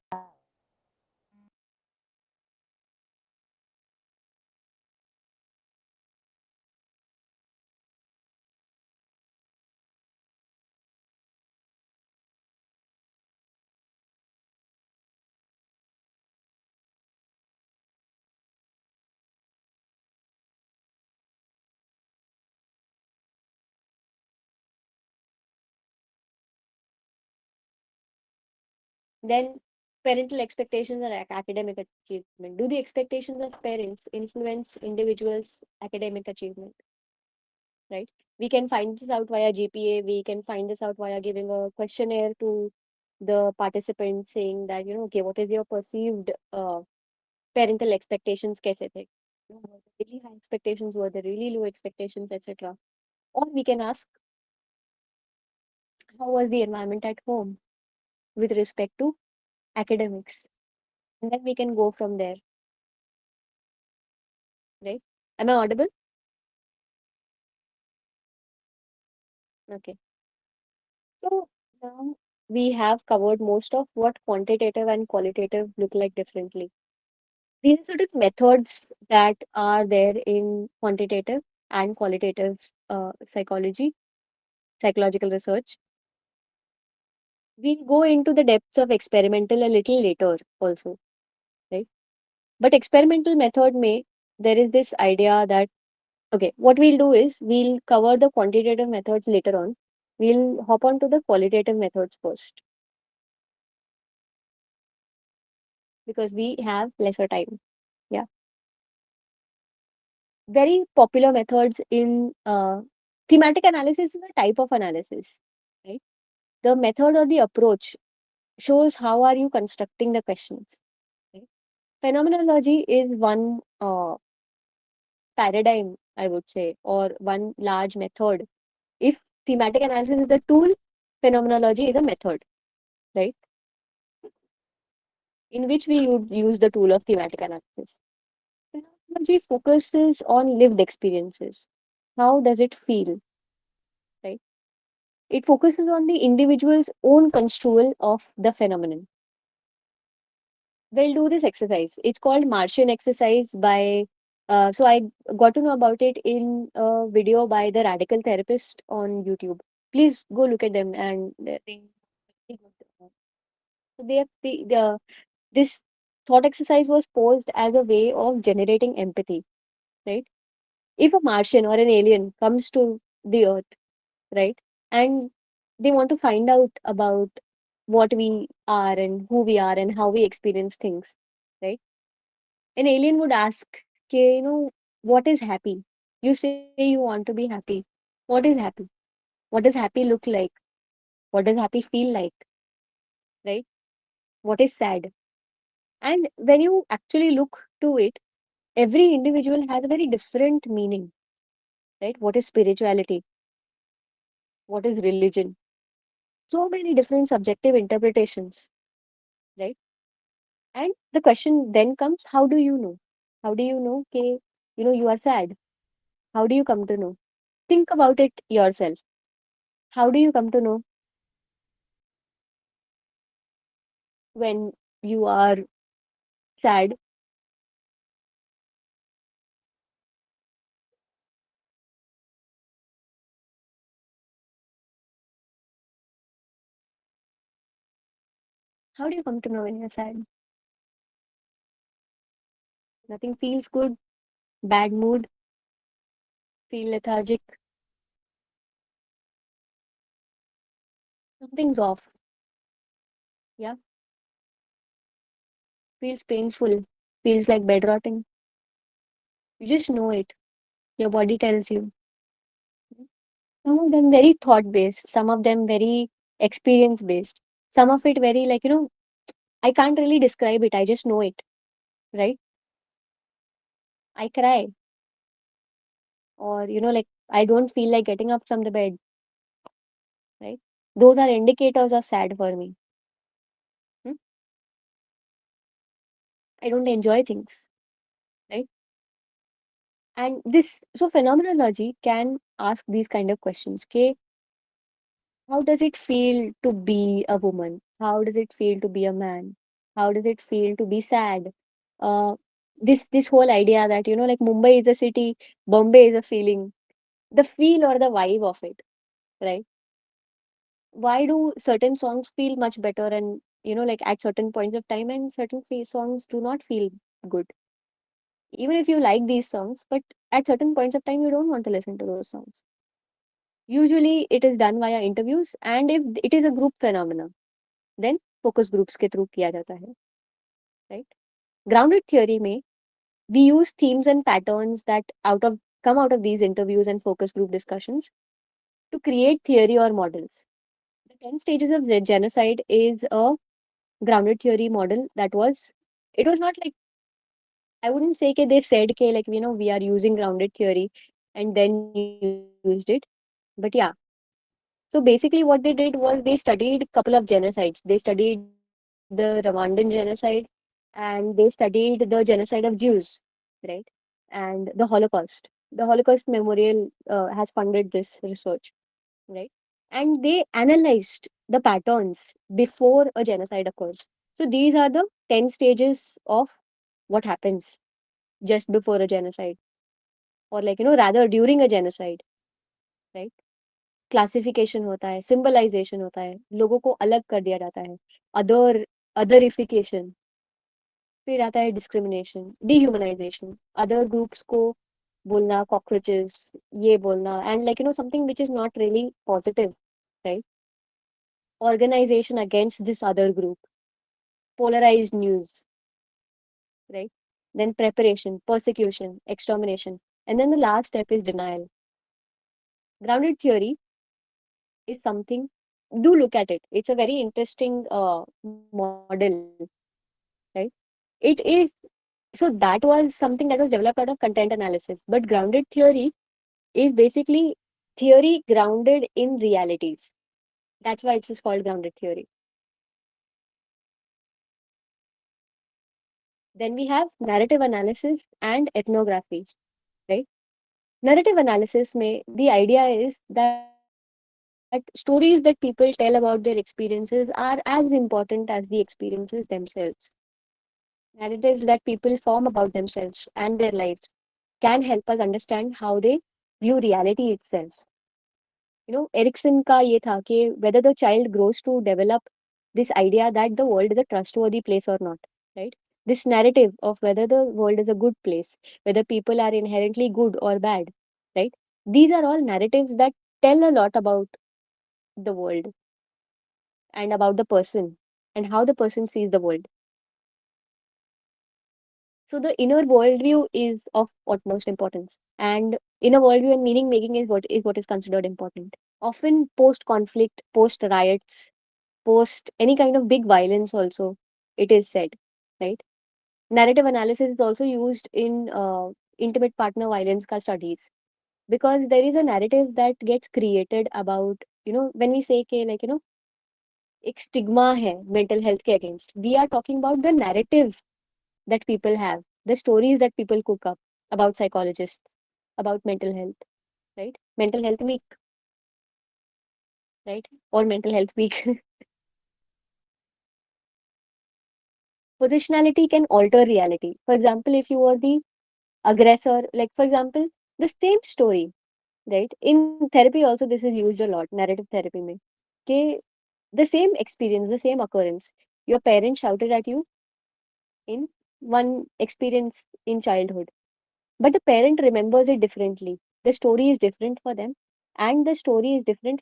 Then parental expectations and academic achievement. Do the expectations of parents influence individuals' academic achievement? Right? We can find this out via GPA. We can find this out via giving a questionnaire to the participants saying that, okay, what is your perceived parental expectations? Kaise the? Were they really high expectations? Were they really low expectations, etc.? Or we can ask, how was the environment at home with respect to academics? And then we can go from there, right? Am I audible? Okay. So now we have covered most of what quantitative and qualitative look like differently. These are certain methods that are there in quantitative and qualitative psychological research. We'll go into the depths of experimental a little later also, right? But experimental method may, there is this idea that, okay, what we'll do is we'll cover the quantitative methods later on. We'll hop on to the qualitative methods first because we have lesser time. Yeah. Very popular methods in thematic analysis is a type of analysis, right? The method or the approach shows how are you constructing the questions. Right? Phenomenology is one paradigm, I would say, or one large method. If thematic analysis is a tool, phenomenology is a method, right? In which we would use the tool of thematic analysis. Phenomenology focuses on lived experiences. How does it feel, right? It focuses on the individual's own construal of the phenomenon. We'll do this exercise. It's called Martian exercise by. So I got to know about it in a video by the Radical Therapist on YouTube. Please go look at them, and so they have this thought exercise was posed as a way of generating empathy, right? If a Martian or an alien comes to the Earth, right, and they want to find out about what we are and who we are and how we experience things, right? An alien would ask, okay, what is happy? You say you want to be happy. What is happy? What does happy look like? What does happy feel like? Right? What is sad? And when you actually look to it, every individual has a very different meaning, right? What is spirituality? What is religion? So many different subjective interpretations, right? And the question then comes, how do you know? How do you know, okay, you are sad? How do you come to know? Think about it yourself. How do you come to know when you are sad? How do you come to know when you're sad? Nothing feels good, bad mood, feel lethargic, something's off. Yeah, feels painful, feels like bed rotting. You just know it. Your body tells you. Some of them very thought based, some of them very experience based, some of it very like, I can't really describe it. I just know it, right? I cry, or, like, I don't feel like getting up from the bed, right? Those are indicators of sad for me. Hmm? I don't enjoy things, right? And so phenomenology can ask these kind of questions. Okay, how does it feel to be a woman? How does it feel to be a man? How does it feel to be sad? Uh, this whole idea that, like Mumbai is a city, Bombay is a feeling, the feel or the vibe of it, right? Why do certain songs feel much better and, like at certain points of time, and certain songs do not feel good? Even if you like these songs, but at certain points of time, you don't want to listen to those songs. Usually, it is done via interviews, and if it is a group phenomena, then focus groups के through किया जाता है, right? Grounded theory में we use themes and patterns that out of come out of these interviews and focus group discussions to create theory or models. The 10 stages of genocide is a grounded theory model that was, it was not like, I wouldn't say that they said ke like, we are using grounded theory and then used it. But yeah. So basically what they did was they studied a couple of genocides. They studied the Rwandan genocide and they studied the genocide of Jews, right? And the Holocaust. The Holocaust Memorial has funded this research, right? And they analyzed the patterns before a genocide occurs. So these are the 10 stages of what happens just before a genocide, or like, rather during a genocide, right? Classification होता है, symbolisation होता है, लोगों को अलग कर दिया जाता है, अदर अदरिफिकेशन, फिर आता है डिस्क्रिमिनेशन, डिह्यूमनाइजेशन, अदर ग्रुप्स को बोलना कॉकरोचेस, ये बोलना, and like something which is not really positive, right? Organization against this other group, polarized news, right? Then preparation, persecution, extermination, and then the last step is denial. Grounded theory is something, do look at it. It's a very interesting model, right? It is, so that was something that was developed out of content analysis. But grounded theory is basically theory grounded in realities. That's why it's just called grounded theory. Then we have narrative analysis and ethnography, right? Narrative analysis may, the idea is that stories that people tell about their experiences are as important as the experiences themselves. Narratives that people form about themselves and their lives can help us understand how they view reality itself. Erikson ka ye tha कि whether the child grows to develop this idea that the world is a trustworthy place or not, right? This narrative of whether the world is a good place, whether people are inherently good or bad, right? These are all narratives that tell a lot about the world and about the person and how the person sees the world. So the inner worldview is of utmost importance, and inner worldview and meaning making is what is considered important. Often post conflict, post riots, post any kind of big violence, also it is said, right? Narrative analysis is also used in intimate partner violence ka studies, because there is a narrative that gets created about, when we say ke like, एक stigma है mental health के against, we are talking about the narrative that people have, the stories that people cook up about psychologists, about mental health, right? Mental health week, right? Or mental health week. Positionality can alter reality. For example, if you are the aggressor, like for example, the same story, right? In therapy also this is used a lot, narrative therapy mein. Okay, the same experience, the same occurrence. Your parents shouted at you in one experience in childhood, but the parent remembers it differently. The story is different for them, and the story is different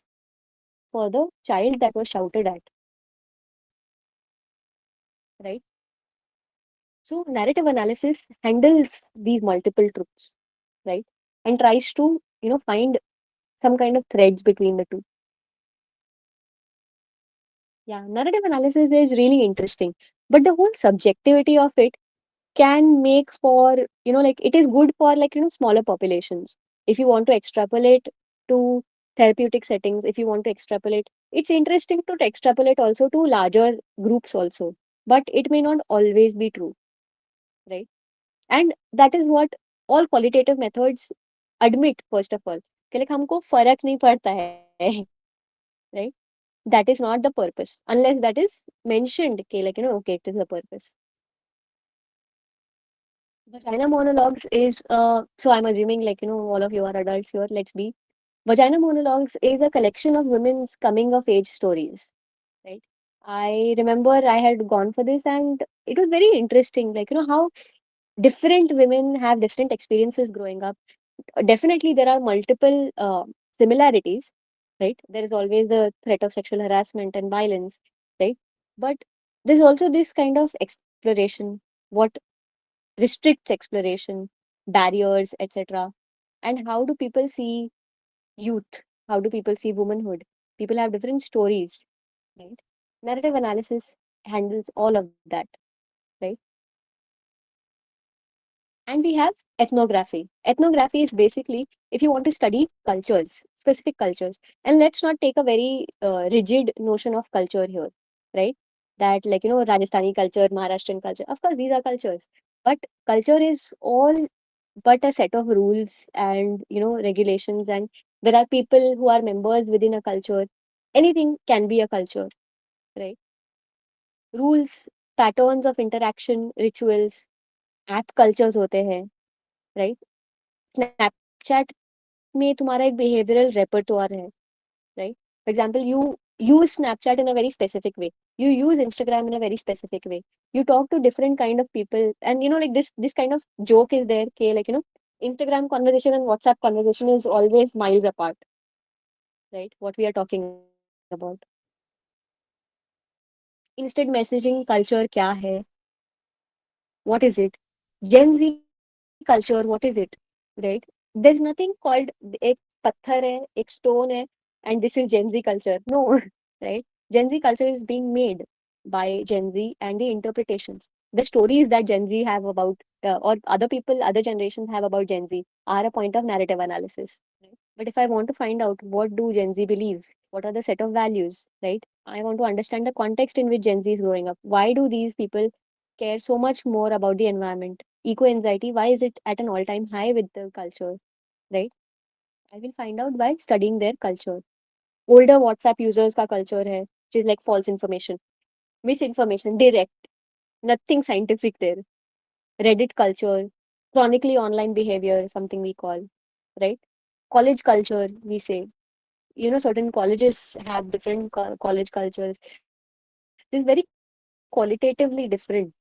for the child that was shouted at, right? So narrative analysis handles these multiple truths, right? And tries to, find some kind of threads between the two. Yeah, narrative analysis is really interesting, but the whole subjectivity of it can make for, like it is good for like, smaller populations. If you want to extrapolate to therapeutic settings, if you want to extrapolate, it's interesting to extrapolate also to larger groups also, but it may not always be true, right? And that is what all qualitative methods admit, first of all, कि like हमको फर्क नहीं पड़ता है, right? That is not the purpose unless that is mentioned कि like, okay, it is the purpose. Vagina monologues is so I'm assuming like, all of you are adults here, let's be. Vagina monologues is a collection of women's coming of age stories, right? I remember I had gone for this and it was very interesting, like, how different women have different experiences growing up. Definitely there are multiple similarities, right? There is always the threat of sexual harassment and violence, right? But there's also this kind of exploration, what restricts exploration, barriers, etc. And how do people see youth? How do people see womanhood? People have different stories, right? Narrative analysis handles all of that, right? And we have ethnography. Ethnography is basically if you want to study cultures, specific cultures. And let's not take a very rigid notion of culture here, right? That, like, Rajasthani culture, Maharashtrian culture. Of course, these are cultures. But culture is all but a set of rules and, regulations. And there are people who are members within a culture. Anything can be a culture, right? Rules, patterns of interaction, rituals, app cultures होते हैं, right? Snapchat में तुम्हारा एक behavioural रेpertoire है, right? For example, you use Snapchat in a very specific way. You use Instagram in a very specific way. You talk to different kind of people, and like this kind of joke is there. Okay, like Instagram conversation and WhatsApp conversation is always miles apart, right? What we are talking about. Instant messaging culture क्या है? What is it? Gen Z culture, what is it? Right? There's nothing called एक पत्थर है, एक stone है, and this is Gen Z culture. No, right? Gen Z culture is being made by Gen Z and the interpretations. The stories that Gen Z have about, or other people, other generations have about Gen Z are a point of narrative analysis. Right? But if I want to find out what do Gen Z believe, what are the set of values, right? I want to understand the context in which Gen Z is growing up. Why do these people care so much more about the environment? Eco anxiety, why is it at an all time high with the culture, right? I will find out by studying their culture. Older WhatsApp users का culture है, which is like false information, misinformation, direct, nothing scientific there. Reddit culture, chronically online behavior, something we call, right? College culture, we say. Certain colleges have different college cultures. This is very qualitatively different.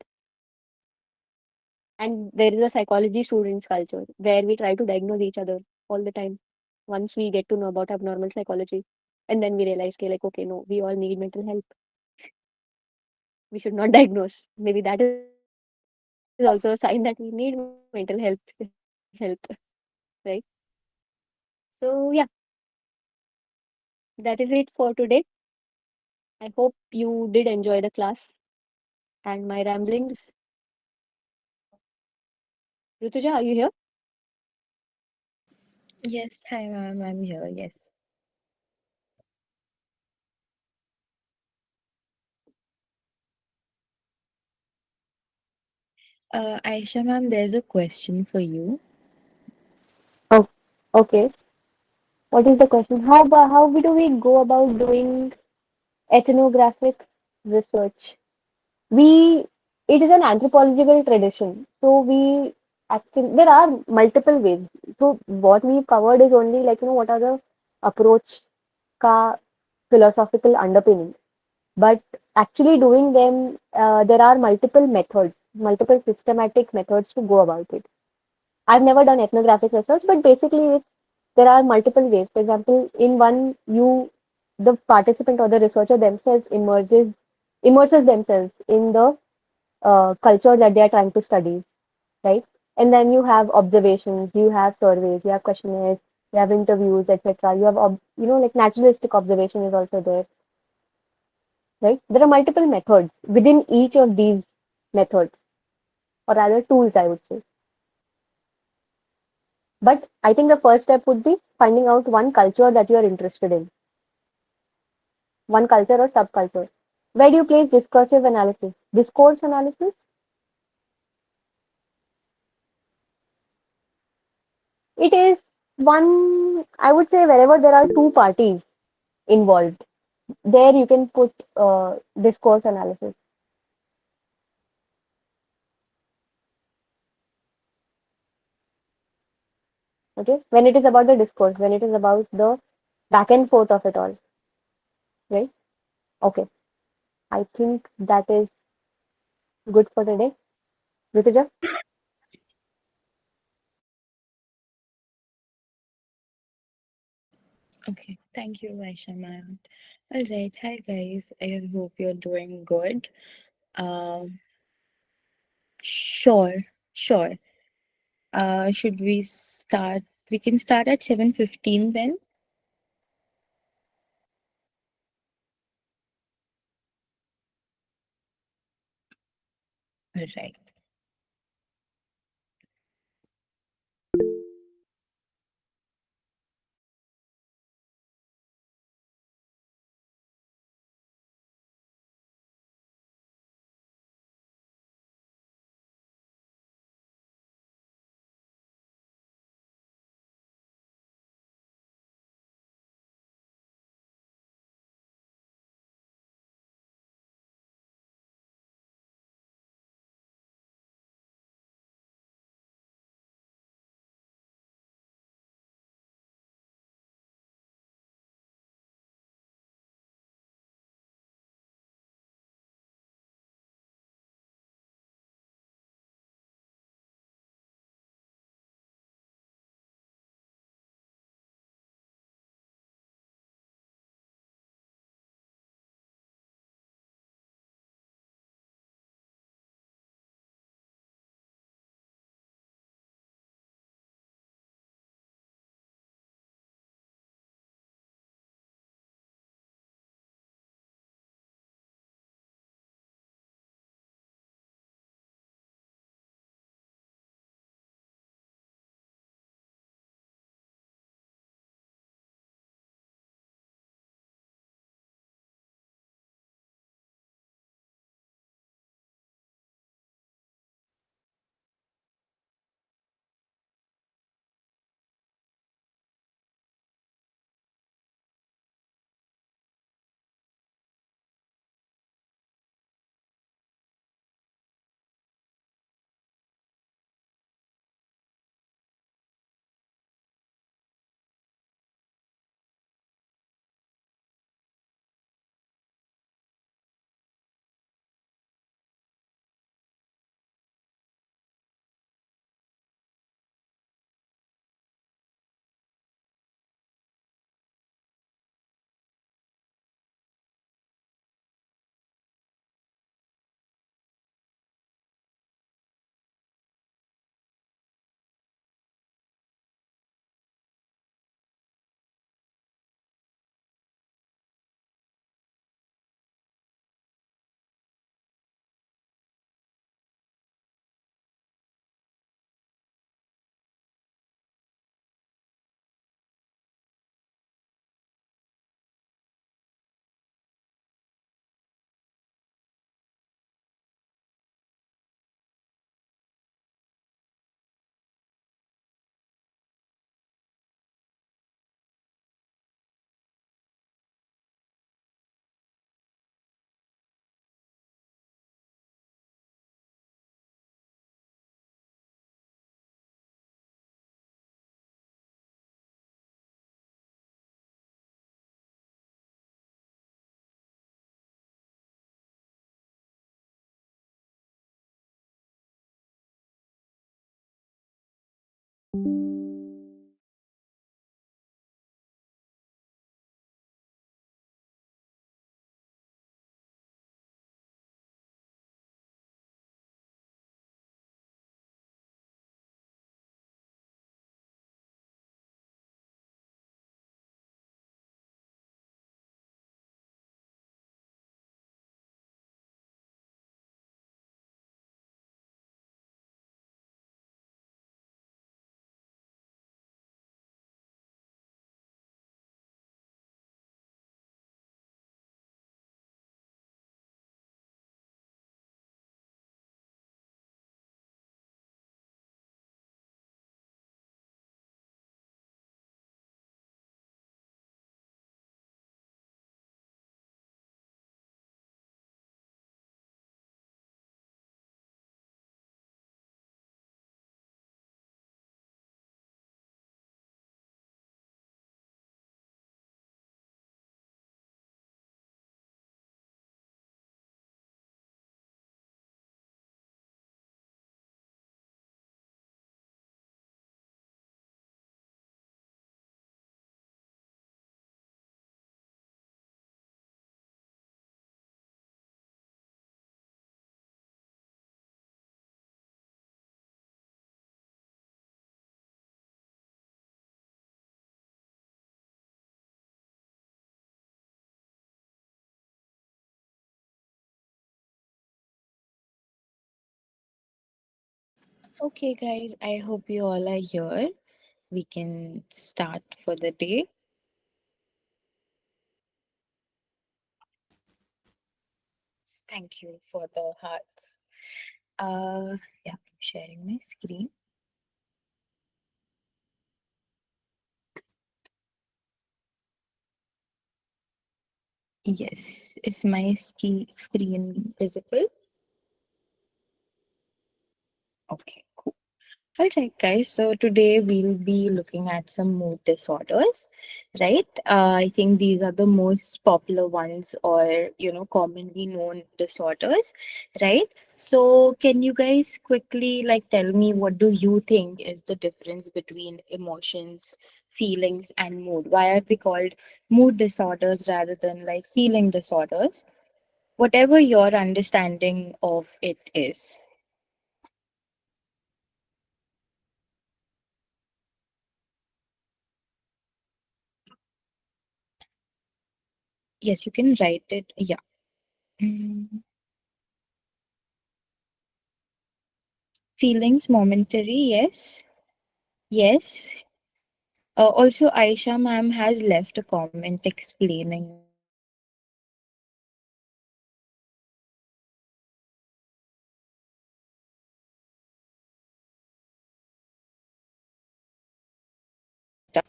And there is a psychology students culture where we try to diagnose each other all the time once we get to know about abnormal psychology. And then we realize, okay, like, okay, no, we all need mental help. We should not diagnose. Maybe that is also a sign that we need mental help, right? So, yeah, that is it for today. I hope you did enjoy the class and my ramblings. Rutuja, are you here? Yes, hi ma'am, I'm here. Yes. Aisha ma'am, there's a question for you. Oh, okay. What is the question? How do we go about doing ethnographic research? We It is an anthropological tradition, so we actually there are multiple ways. So what we've covered is only, like, what are the approach ka philosophical underpinnings. But actually doing them, there are multiple methods, multiple systematic methods to go about it. I've never done ethnographic research, but basically there are multiple ways. For example, in one, the participant or the researcher themselves immerses themselves in the culture that they are trying to study, right? And then you have observations, you have surveys, you have questionnaires, you have interviews, etc. You have, like, naturalistic observation is also there, right? There are multiple methods within each of these methods, or rather tools, I would say. But I think the first step would be finding out one culture that you are interested in, one culture or subculture. Where do you place discursive analysis? Discourse analysis? It is one, I would say, wherever there are two parties involved, there you can put discourse analysis. Okay, when it is about the discourse, when it is about the back and forth of it all, right? Okay, I think that is good for today. Rituja? Okay, thank you, Aisha ma'am. All right, hi guys. I hope you're doing good. Um, sure, sure. Should we start? We can start at 7:15 then. All right. Okay, guys, I hope you all are here. We can start for the day. Thank you for the hearts. Yeah, I'm sharing my screen. Yes, is my screen visible? Okay, cool. All right, guys. So today we'll be looking at some mood disorders, right? I think these are the most popular ones, or commonly known disorders, right? So can you guys quickly like tell me what do you think is the difference between emotions, feelings, and mood? Why are they called mood disorders rather than like feeling disorders? Whatever your understanding of it is. Yes, you can write it. Yeah. Mm. Feelings momentary, yes. Yes. Also, Aisha ma'am has left a comment explaining that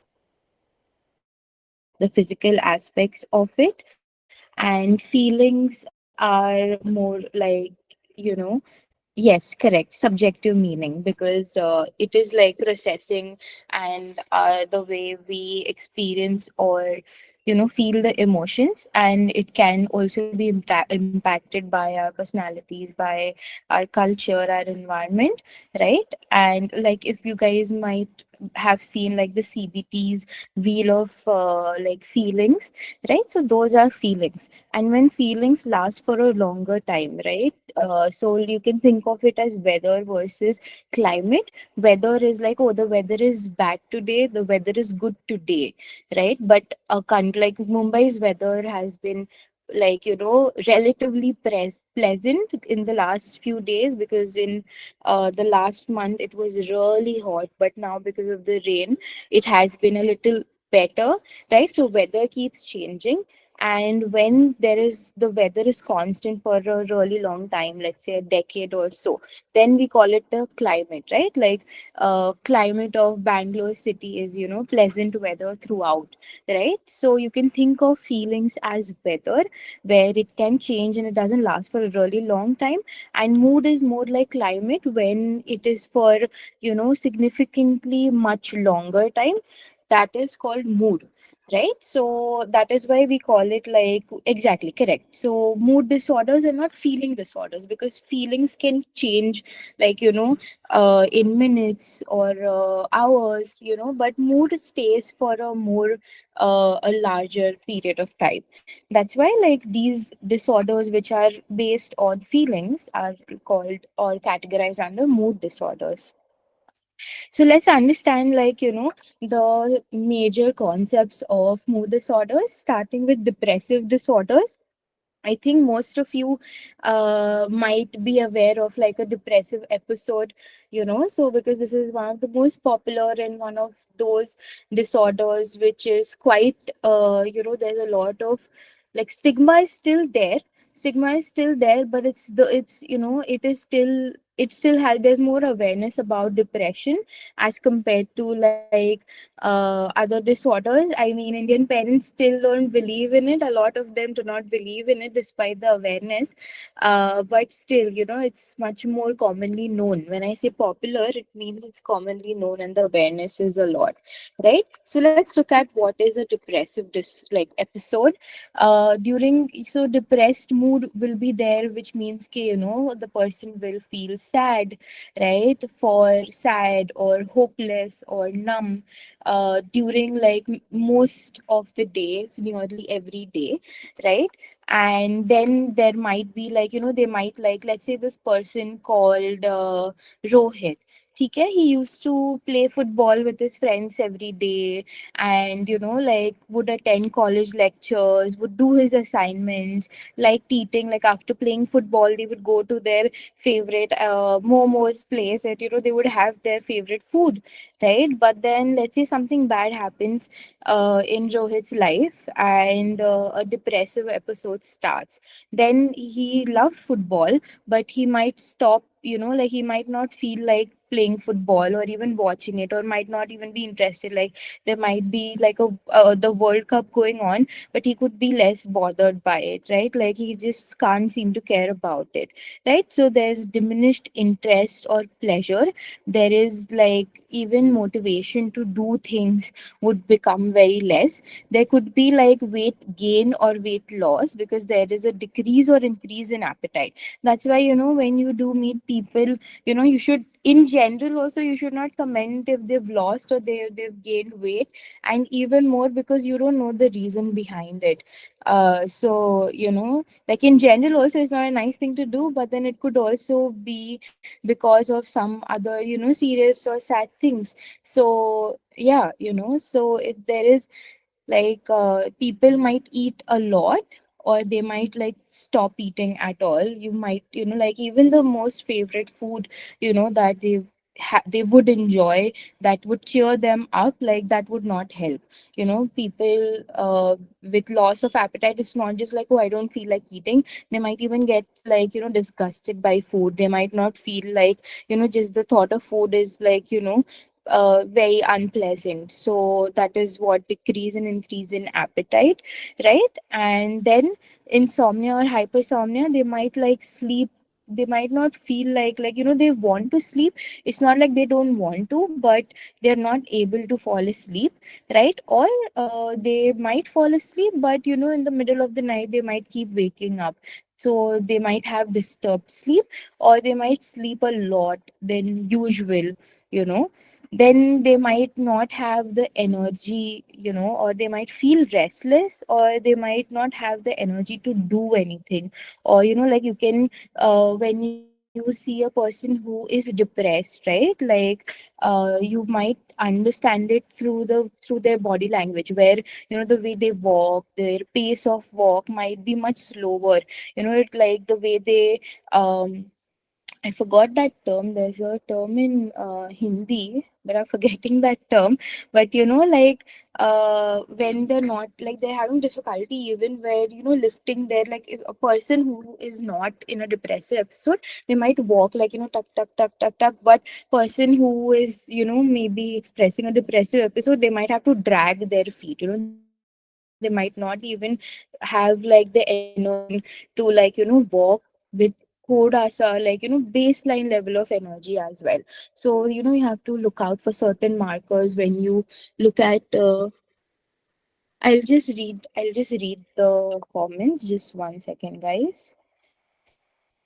the physical aspects of it, and feelings are more like, you know, yes, correct. Subjective meaning, because it is like processing and the way we experience or feel the emotions, and it can also be impacted by our personalities, by our culture, our environment, right? And like if you guys might have seen like the CBT's wheel of like feelings, right? So those are feelings, and when feelings last for a longer time, right? So you can think of it as weather versus climate. Weather is like, oh, the weather is bad today, the weather is good today, right? But a country like Mumbai's weather has been like relatively pleasant in the last few days, because in the last month it was really hot, but now because of the rain it has been a little better, right? So weather keeps changing, and when there is the weather is constant for a really long time, let's say a decade or so, then we call it a climate, right? Like climate of Bangalore city is pleasant weather throughout, right? So you can think of feelings as weather, where it can change and it doesn't last for a really long time. And mood is more like climate, when it is for significantly much longer time. That is called mood, right? So that is why we call it like, exactly correct. So mood disorders are not feeling disorders, because feelings can change, like in minutes or hours, but mood stays for a more a larger period of time. That's why like these disorders which are based on feelings are called or categorized under mood disorders. So let's understand, like, the major concepts of mood disorders, starting with depressive disorders. I think most of you might be aware of like a depressive episode, so because this is one of the most popular and one of those disorders which is quite, there's a lot of like stigma is still there. Stigma is still there, but it's it is still, it still has, there's more awareness about depression as compared to like other disorders. I mean, Indian parents still don't believe in it. A lot of them do not believe in it despite the awareness. But still, it's much more commonly known. When I say popular, it means it's commonly known and the awareness is a lot, right? So let's look at what is a depressive like episode. During, so depressed mood will be there, which means ki, the person will feel sad, right? For sad or hopeless or numb during like most of the day, nearly every day, right? And then there might be like, they might like, let's say this person called Rohit. ठीक है, he used to play football with his friends every day, and like would attend college lectures, would do his assignments, like eating, like after playing football they would go to their favorite momos place, that they would have their favorite food, right? But then let's say something bad happens in Rohit's life, and a depressive episode starts. Then he loved football, but he might stop, like he might not feel like playing football or even watching it, or might not even be interested. Like there might be like a the World Cup going on, but he could be less bothered by it, right? Like he just can't seem to care about it, right? So there's diminished interest or pleasure. There is like even motivation to do things would become very less. There could be like weight gain or weight loss, because there is a decrease or increase in appetite. That's why when you do meet people, you should, in general also, you should not comment if they've lost or they've gained weight, and even more because you don't know the reason behind it. So like in general also, it's not a nice thing to do, but then it could also be because of some other serious or sad things. So yeah, so if there is like people might eat a lot, or they might like stop eating at all. You might like even the most favorite food that they would enjoy, that would cheer them up, like that would not help. People with loss of appetite, it's not just like, oh, I don't feel like eating. They might even get like disgusted by food. They might not feel like just the thought of food is like very unpleasant. So that is what decrease and increase in appetite, right? And then insomnia or hypersomnia, they might like sleep. They might not feel like they want to sleep. It's not like they don't want to, but they're not able to fall asleep, right? Or they might fall asleep, but in the middle of the night they might keep waking up. So they might have disturbed sleep, or they might sleep a lot than usual, you know then they might not have the energy, or they might feel restless, or they might not have the energy to do anything. Or like you can when you see a person who is depressed, right? Like you might understand it through their body language, where the way they walk, their pace of walk might be much slower. Like the way they I forgot that term. There's a term in Hindi, but I'm forgetting that term. But like when they're not, like they're having difficulty even where lifting their, like if a person who is not in a depressive episode, they might walk like tuck tuck tuck tuck tuck. But person who is maybe expressing a depressive episode, they might have to drag their feet. They might not even have like the energy to like walk with Kodasa, like baseline level of energy as well. So you have to look out for certain markers when you look at I'll just read the comments. Just 1 second, guys.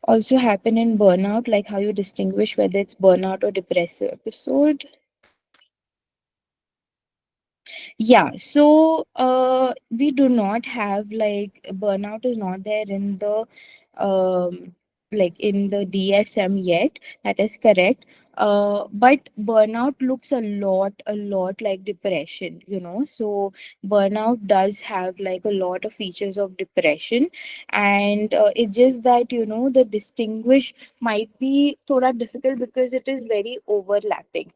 Also happen in burnout, like how you distinguish whether it's burnout or depressive episode. Yeah, so we do not have, like, burnout is not there in the like in the DSM yet. That is correct. But burnout looks a lot like depression, So burnout does have like a lot of features of depression, and it's just that the distinguish might be thoda difficult because it is very overlapping.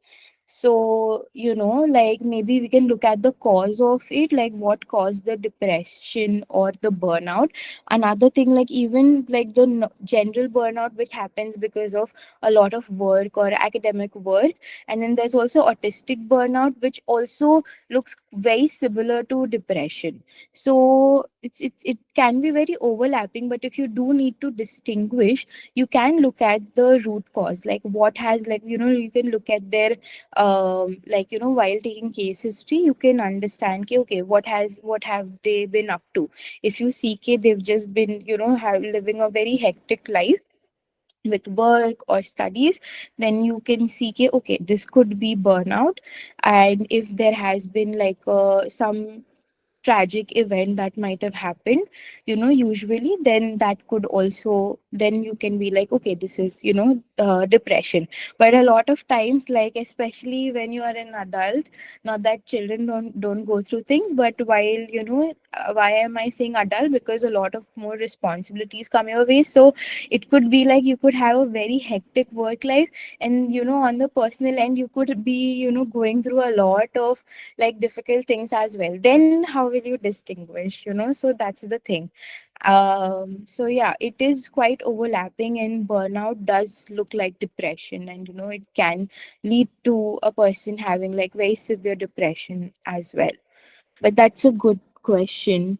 So, like maybe we can look at the cause of it, like what caused the depression or the burnout. Another thing, like even like the general burnout, which happens because of a lot of work or academic work. And then there's also autistic burnout, which also looks very similar to depression. So it can be very overlapping, but if you do need to distinguish, you can look at the root cause, like what has, like, you can look at their like while taking case history, you can understand okay, what have they been up to. If you see they've just been have living a very hectic life with work or studies, then you can see okay, this could be burnout. And if there has been like some tragic event that might have happened, usually, then that could also, then you can be like, okay, this is depression. But a lot of times, like especially when you are an adult, not that children don't go through things, but while why am I saying adult? Because a lot of more responsibilities come your way. So it could be like you could have a very hectic work life, and on the personal end you could be going through a lot of like difficult things as well. Then how will you distinguish? So that's the thing. So yeah, it is quite overlapping, and burnout does look like depression, and it can lead to a person having like very severe depression as well. But that's a good question.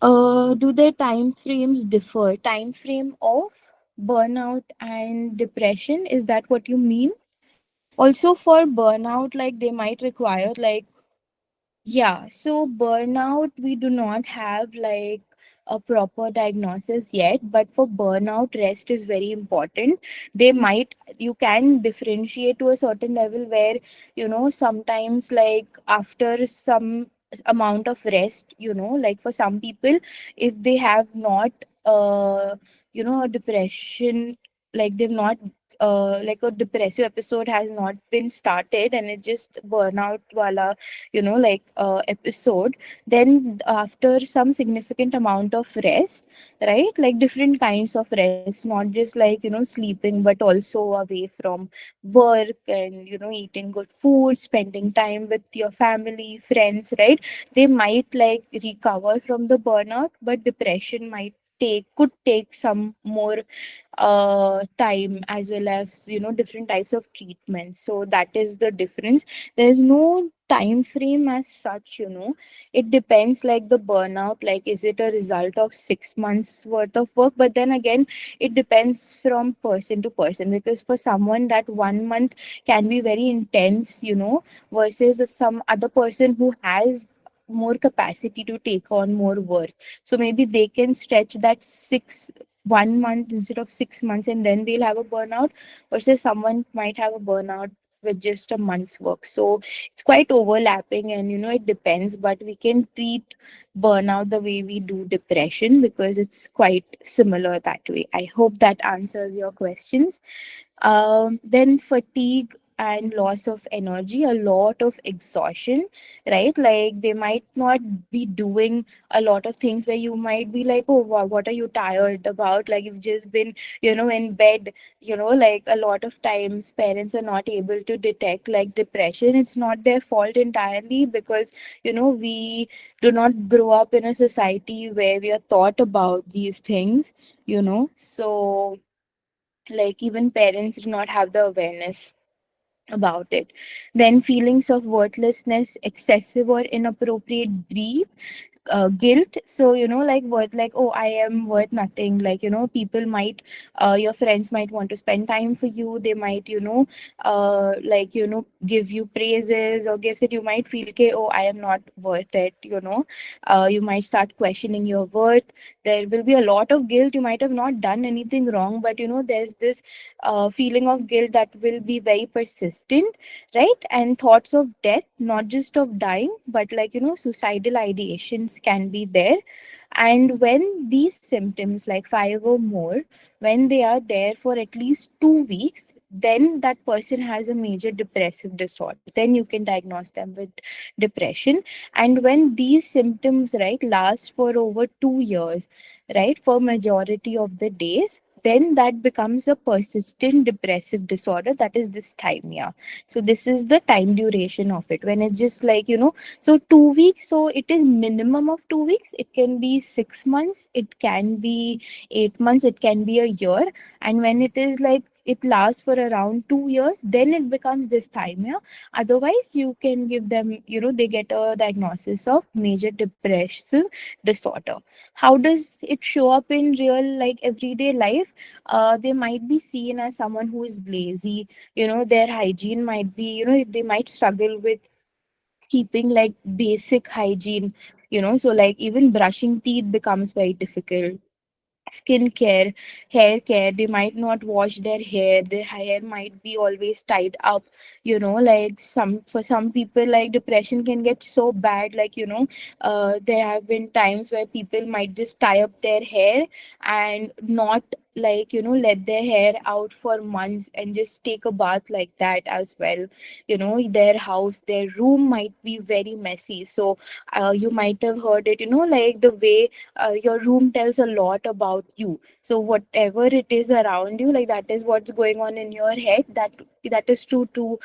Do their time frames differ? Time frame of burnout and depression, is that what you mean? Also for burnout, like they might require like, yeah, so burnout, we do not have like a proper diagnosis yet, but for burnout, rest is very important. You can differentiate to a certain level where, sometimes like after some amount of rest, like for some people, if they have not, a depression, like they've not, like a depressive episode has not been started and it just burnout wala episode, then after some significant amount of rest, right, like different kinds of rest, not just like sleeping, but also away from work, and eating good food, spending time with your family, friends, right, they might like recover from the burnout. But depression could take some more time, as well as different types of treatments. So that is the difference. There's no time frame as such. It depends, like the burnout, like is it a result of 6 months worth of work? But then again, it depends from person to person, because for someone that 1 month can be very intense, versus some other person who has more capacity to take on more work. So maybe they can stretch that 1 month instead of 6 months, and then they'll have a burnout, versus someone might have a burnout with just a month's work. So it's quite overlapping, and it depends, but we can treat burnout the way we do depression, because it's quite similar that way. I hope that answers your questions. Then fatigue and loss of energy, a lot of exhaustion, right? Like they might not be doing a lot of things where you might be like, oh, what are you tired about? Like you've just been, in bed, like a lot of times parents are not able to detect like depression. It's not their fault entirely, because, we do not grow up in a society where we are taught about these things, so like even parents do not have the awareness about it. Then feelings of worthlessness, excessive or inappropriate grief, guilt. So like worth, like, oh, I am worth nothing. Like people might, your friends might want to spend time for you. They might like give you praises or gifts, that you might feel, okay, oh, I am not worth it. You might start questioning your worth. There will be a lot of guilt. You might have not done anything wrong, but there's this feeling of guilt that will be very persistent, right? And thoughts of death, not just of dying, but like suicidal ideations can be there. And when these symptoms, like five or more, when they are there for at least 2 weeks, then that person has a major depressive disorder. Then you can diagnose them with depression. And when these symptoms, right, last for over 2 years, right, for majority of the days, then that becomes a persistent depressive disorder, that is dysthymia. So this is the time duration of it. When it's just like so 2 weeks, so it is minimum of 2 weeks. It can be 6 months, it can be 8 months, it can be a year. And when it is like it lasts for around 2 years, then it becomes dysthymia. Otherwise, you can give them, they get a diagnosis of major depressive disorder. How does it show up in real, like everyday life? They might be seen as someone who is lazy. Their hygiene might be, they might struggle with keeping like basic hygiene. So like even brushing teeth becomes very difficult. Skin care, hair care, they might not wash their hair might be always tied up. Like for some people, like depression can get so bad, like there have been times where people might just tie up their hair and not like, let their hair out for months and just take a bath like that as well. Their house, their room might be very messy. So you might have heard it, like the way your room tells a lot about you. So whatever it is around you, like that is what's going on in your head. That is true to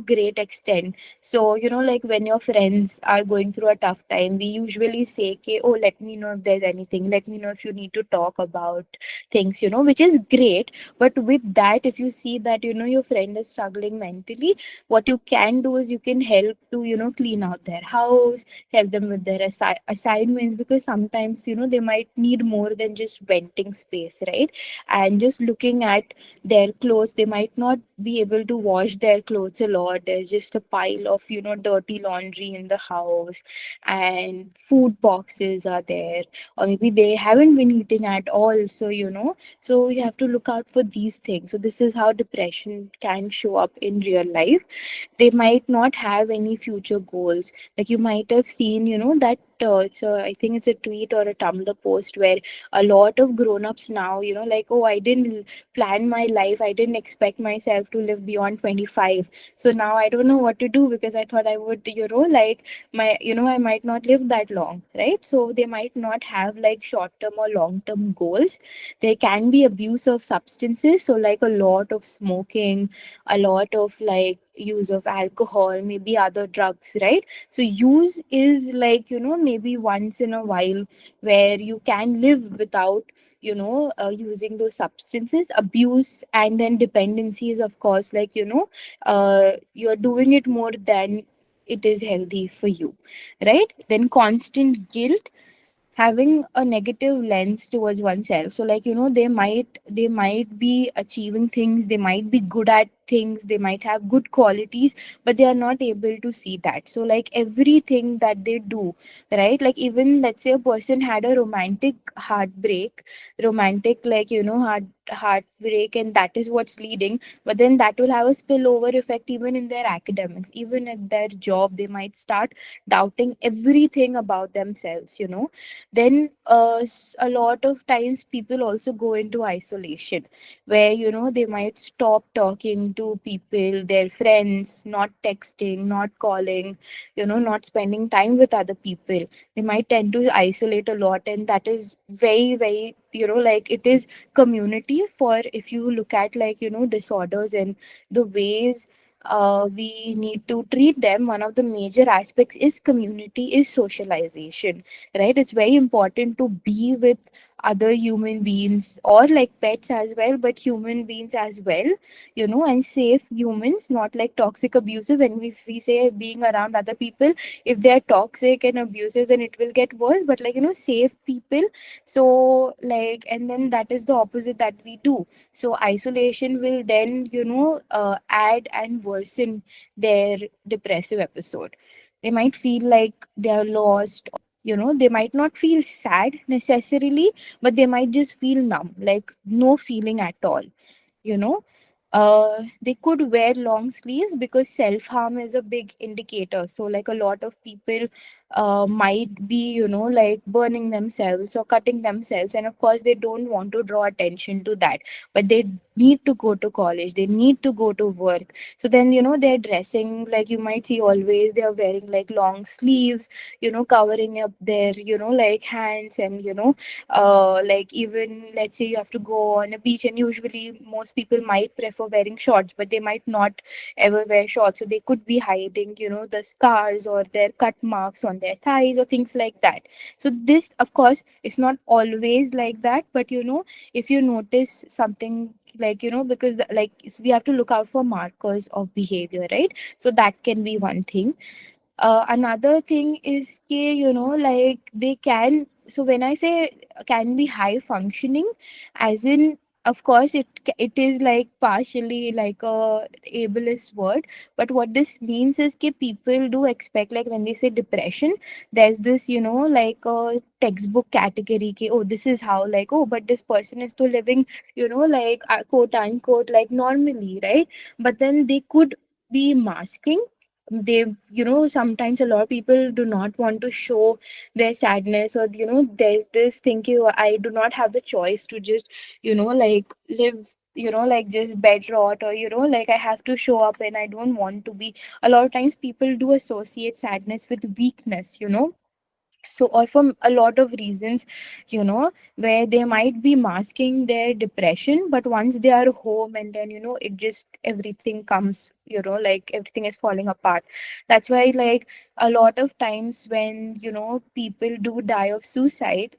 great extent. So like when your friends are going through a tough time, we usually say, okay, oh, let me know if there's anything, let me know if you need to talk about things, which is great. But with that, if you see that your friend is struggling mentally, what you can do is you can help to clean out their house, help them with their assignments, because sometimes they might need more than just venting space, right? And just looking at their clothes, they might not be able to wash their clothes a lot. There's just a pile of dirty laundry in the house, and food boxes are there, or maybe they haven't been eating at all. So so you have to look out for these things. So this is how depression can show up in real life. They might not have any future goals. Like you might have seen that so I think it's a tweet or a Tumblr post where a lot of grown-ups now, like, oh, I didn't plan my life, I didn't expect myself to live beyond 25, so now I don't know what to do, because I thought I would, like, I might not live that long, right? So they might not have like short-term or long-term goals. There can be abuse of substances, so like a lot of smoking, a lot of like use of alcohol, maybe other drugs, right? So use is like, maybe once in a while, where you can live without using those substances. Abuse and then dependency is, of course, like, you're doing it more than it is healthy for you, right? Then constant guilt, having a negative lens towards oneself. So like, they might be achieving things, they might be good at things, they might have good qualities, but they are not able to see that. So like everything that they do, right? Like even let's say a person had a romantic heartbreak, romantic, like, heartbreak, and that is what's leading. But then that will have a spillover effect even in their academics, even at their job. They might start doubting everything about themselves. Then a lot of times people also go into isolation, where they might stop talking to people, their friends, not texting, not calling, not spending time with other people. They might tend to isolate a lot, and that is very, very, like, it is community. For if you look at like disorders and the ways we need to treat them, one of the major aspects is community, is socialization, right? It's very important to be with other human beings, or like pets as well, but human beings as well, and safe humans, not like toxic, abusive. When we say being around other people, if they're toxic and abusive, then it will get worse. But like safe people. So like, and then that is the opposite that we do. So isolation will then add and worsen their depressive episode. They might feel like they are lost. They might not feel sad necessarily, but they might just feel numb, like no feeling at all. you know they could wear long sleeves, because self harm is a big indicator. So like a lot of people might be like burning themselves or cutting themselves, and of course they don't want to draw attention to that, but they need to go to college, they need to go to work. So then they're dressing, like you might see always they are wearing like long sleeves, covering up their like hands, and like even let's say you have to go on a beach, and usually most people might prefer wearing shorts, but they might not ever wear shorts, so they could be hiding the scars or their cut marks on their thighs or things like that. So this, of course, is not always like that, but if you notice something, like because like we have to look out for markers of behavior, right? So that can be one thing. Another thing is कि, like they can, so when I say can be high functioning, as in, of course it is like partially like a ableist word, but what this means is कि people do expect, like when they say depression, there's this like a textbook category कि, oh, this is how, like, oh, but this person is still living like quote unquote like normally, right? But then they could be masking, they, sometimes a lot of people do not want to show their sadness, or there's this thinking, I do not have the choice to just like live, like just bed rot, or like I have to show up and I don't want to be. A lot of times people do associate sadness with weakness, so, or from a lot of reasons, where they might be masking their depression, but once they are home, and then it just everything comes, like everything is falling apart. That's why, like, a lot of times when people do die of suicide,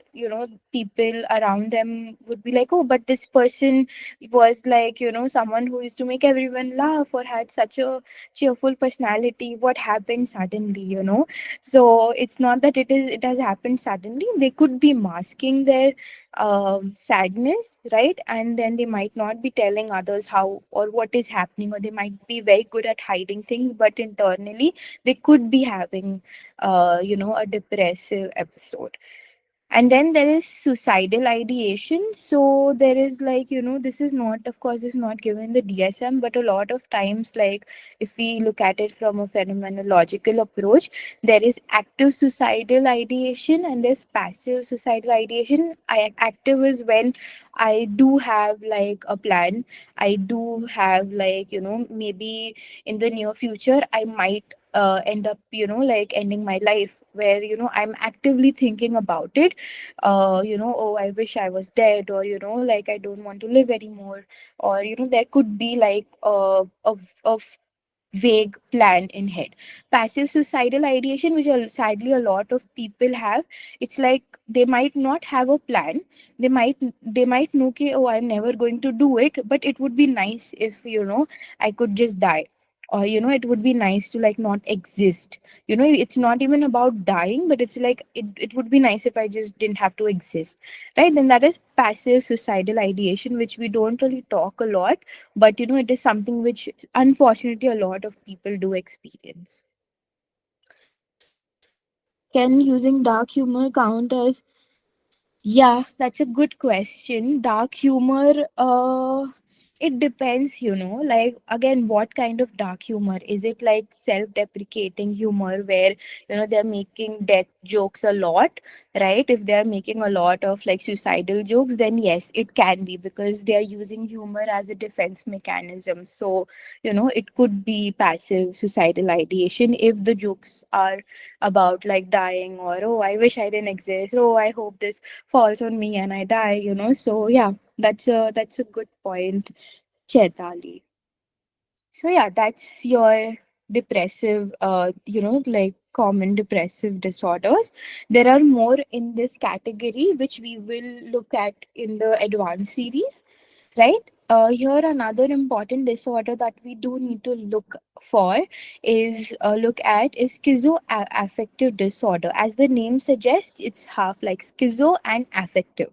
people around them would be like, oh, but this person was like, someone who used to make everyone laugh or had such a cheerful personality. What happened suddenly, so it's not that it has happened suddenly. They could be masking their sadness, right? And then they might not be telling others how or what is happening, or they might be very good at hiding things, but internally they could be having a depressive episode. And then there is suicidal ideation. So there is, like, this is not, of course, is not given the DSM, but a lot of times, like, if we look at it from a phenomenological approach, there is active suicidal ideation and there's passive suicidal ideation. Active is when I do have like a plan. I do have, like, maybe in the near future I might end up, like, ending my life, where I'm actively thinking about it. Oh, I wish I was dead, or like, I don't want to live anymore, or there could be like a vague plan in head. Passive suicidal ideation, which sadly a lot of people have, it's like they might not have a plan. They might know, okay, oh, I'm never going to do it, but it would be nice if I could just die, or it would be nice to like not exist. It's not even about dying, but it's like it would be nice if I just didn't have to exist, right? Then that is passive suicidal ideation, which we don't really talk a lot, but it is something which unfortunately a lot of people do experience. Can using dark humor count as? Yeah, that's a good question. Dark humor, it depends, like, again, what kind of dark humor? Is it like self-deprecating humor where, they're making death jokes a lot, right? If they're making a lot of like suicidal jokes, then yes, it can be, because they're using humor as a defense mechanism. So, it could be passive suicidal ideation if the jokes are about like dying, or, oh, I wish I didn't exist. Oh, I hope this falls on me and I die, So yeah, that's a good point, Chaitali. So yeah, that's your depressive, like common depressive disorders. There are more in this category, which we will look at in the advanced series, right? Here, another important disorder that we do need to look at is schizoaffective disorder. As the name suggests, it's half like schizo and affective.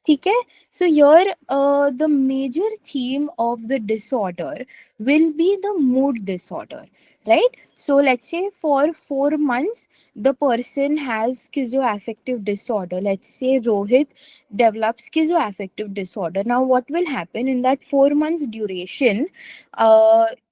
Okay, so here, the major theme of the disorder will be the mood disorder, right? So let's say for 4 months the person has schizoaffective disorder. Let's say Rohit develops schizoaffective disorder. Now, what will happen in that 4 months duration?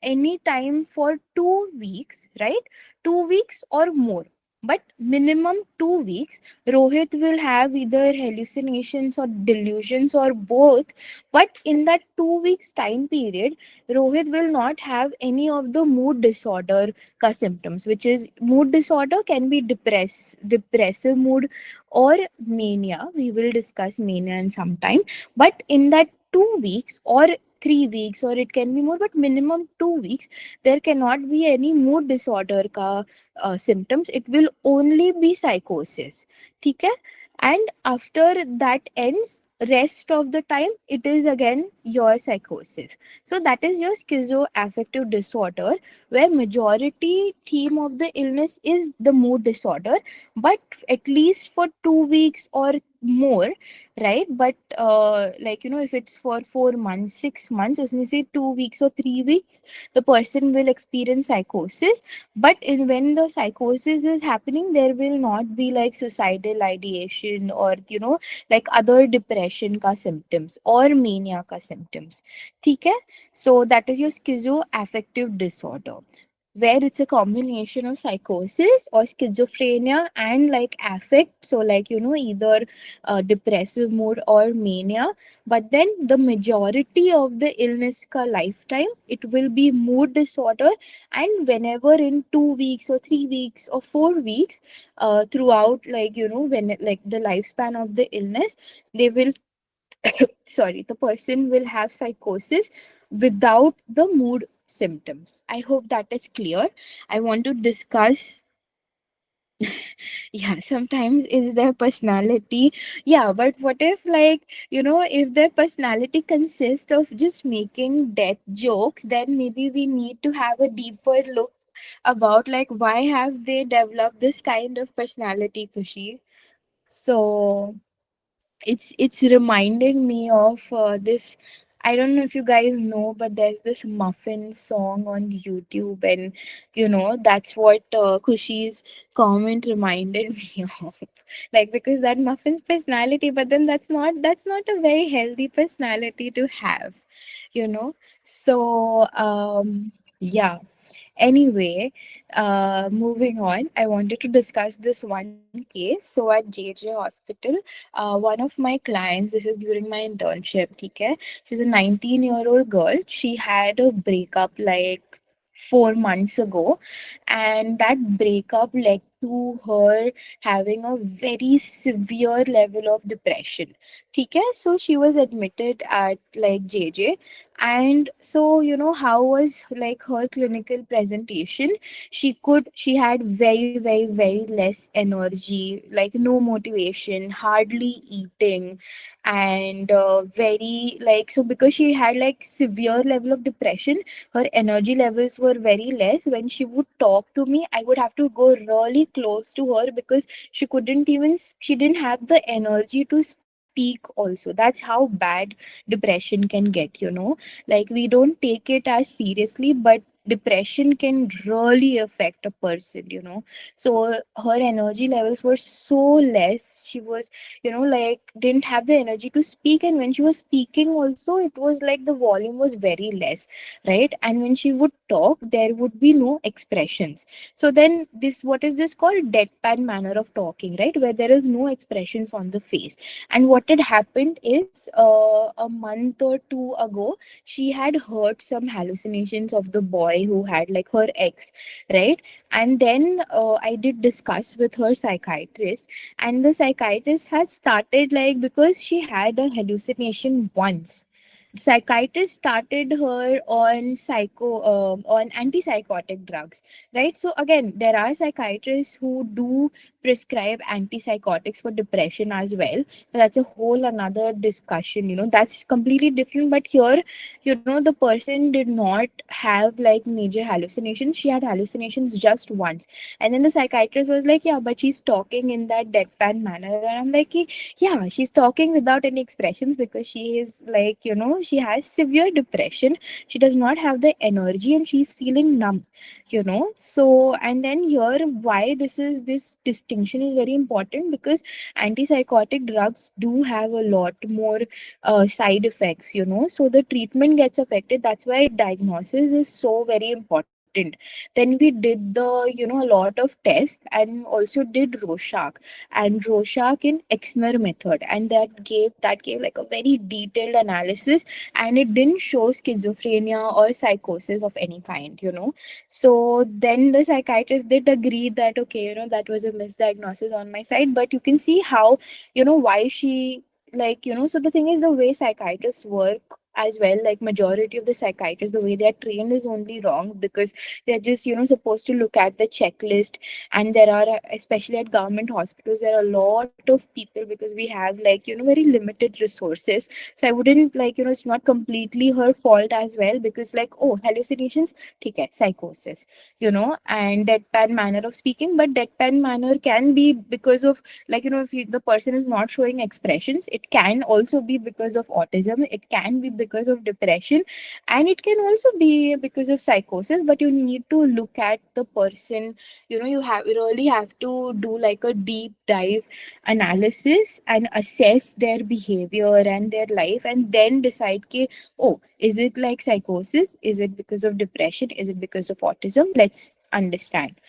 Any time for 2 weeks, right? 2 weeks or more, but minimum 2 weeks, Rohit will have either hallucinations or delusions or both. But in that 2 weeks time period, Rohit will not have any of the mood disorder ka symptoms, which is mood disorder can be depressive mood or mania. We will discuss mania in some time. But in that 2 weeks or 3 weeks, or it can be more, but minimum 2 weeks, there cannot be any mood disorder ka symptoms. It will only be psychosis. ठीक है? And after that ends, rest of the time it is again your psychosis. So that is your schizoaffective disorder, where majority theme of the illness is the mood disorder, but at least for 2 weeks or more, right? But like, if it's for 4 months, 6 months, usme say 2 weeks or 3 weeks, the person will experience psychosis. But when the psychosis is happening, there will not be like suicidal ideation, or like other depression ka symptoms or mania ka symptoms. ठीक है? So that is your schizoaffective disorder. where it's a combination of psychosis or schizophrenia and like affect. So, like, either depressive mood or mania. But then the majority of the illness ka lifetime, it will be mood disorder. And whenever in 2 weeks or 3 weeks or 4 weeks, throughout, like, when like the lifespan of the illness, they will sorry, the person will have psychosis without the mood symptoms. I hope that is clear. I want to discuss, yeah, sometimes is their personality. Yeah, but what if, like, if their personality consists of just making death jokes, then maybe we need to have a deeper look about, like, why have they developed this kind of personality, Kushi. So it's reminding me of this. I don't know if you guys know, but there's this muffin song on YouTube, and that's what Kushi's comment reminded me of. Like, because that muffin's personality, but then that's not a very healthy personality to have, you know. So yeah. Anyway, moving on, I wanted to discuss this one case. So at JJ Hospital, one of my clients, this is during my internship, okay? She's a 19-year-old girl. She had a breakup like 4 months ago, and that breakup led to her having a very severe level of depression. Okay, so she was admitted at like JJ, and so how was like her clinical presentation. She had very, very, very less energy, like no motivation, hardly eating, and very, like, so because she had like severe level of depression, her energy levels were very less. When she would talk to me, I would have to go really close to her because she didn't have the energy to speak also. That's how bad depression can get. Like, we don't take it as seriously, but depression can really affect a person. So her energy levels were so less. She was, like, didn't have the energy to speak, and when she was speaking also, it was like the volume was very less, right? And when she would talk, there would be no expressions. So then, this what is this called, deadpan manner of talking, right, where there is no expressions on the face. And what had happened is, a month or two ago, she had heard some hallucinations of the boy who had like her ex, right? And then I did discuss with her psychiatrist, and the psychiatrist had started, like, because she had a hallucination once, psychiatrist started her on on antipsychotic drugs, right? So again, there are psychiatrists who do prescribe antipsychotics for depression as well, but that's a whole another discussion. That's completely different. But here, the person did not have like major hallucinations. She had hallucinations just once, and then the psychiatrist was like, yeah, but she's talking in that deadpan manner. And I'm like, yeah, she's talking without any expressions because she is like, she has severe depression. She does not have the energy and she's feeling numb. So, and then here, why this distinction is very important, because antipsychotic drugs do have a lot more side effects. So the treatment gets affected. That's why diagnosis is so very important. Then we did the, a lot of tests, and also did Rorschach in Exner method, and that gave like a very detailed analysis, and it didn't show schizophrenia or psychosis of any kind. So then the psychiatrist did agree that, okay, that was a misdiagnosis on my side, but you can see how, why she, like, so the thing is, the way psychiatrists work as well, like majority of the psychiatrists, the way they are trained is only wrong, because they're just, supposed to look at the checklist. And there are, especially at government hospitals, there are a lot of people, because we have like, very limited resources. So I wouldn't, like, it's not completely her fault as well, because like, oh, hallucinations, okay, psychosis, and deadpan manner of speaking. But deadpan manner can be because of, like, if the person is not showing expressions. It can also be because of autism. It can be because of depression, and it can also be because of psychosis, but you need to look at the person. You really have to do like a deep dive analysis and assess their behavior and their life, and then decide कि, oh, is it like psychosis, is it because of depression, is it because of autism, let's understand.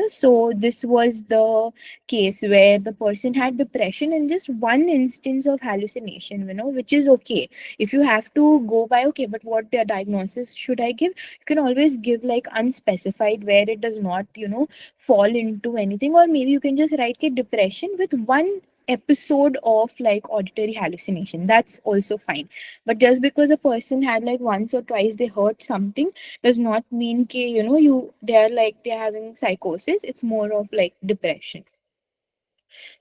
So this was the case where the person had depression in just one instance of hallucination, which is okay. If you have to go by, okay, but what the diagnosis should I give, you can always give like unspecified, where it does not fall into anything, or maybe you can just write ke depression with one episode of like auditory hallucination, that's also fine. But just because a person had like once or twice they heard something does not mean ke they're like they're having psychosis, it's more of like depression.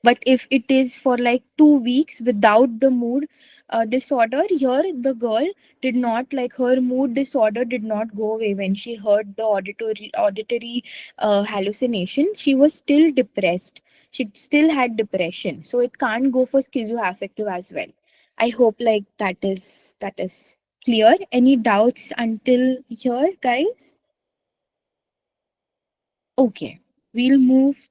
But if it is for like 2 weeks without the mood disorder, here the girl did not, like, her mood disorder did not go away when she heard the auditory hallucination. She was still depressed, she still had depression, so it can't go for schizoaffective as well. I hope like that is clear. Any doubts until here, guys? Okay, we'll move.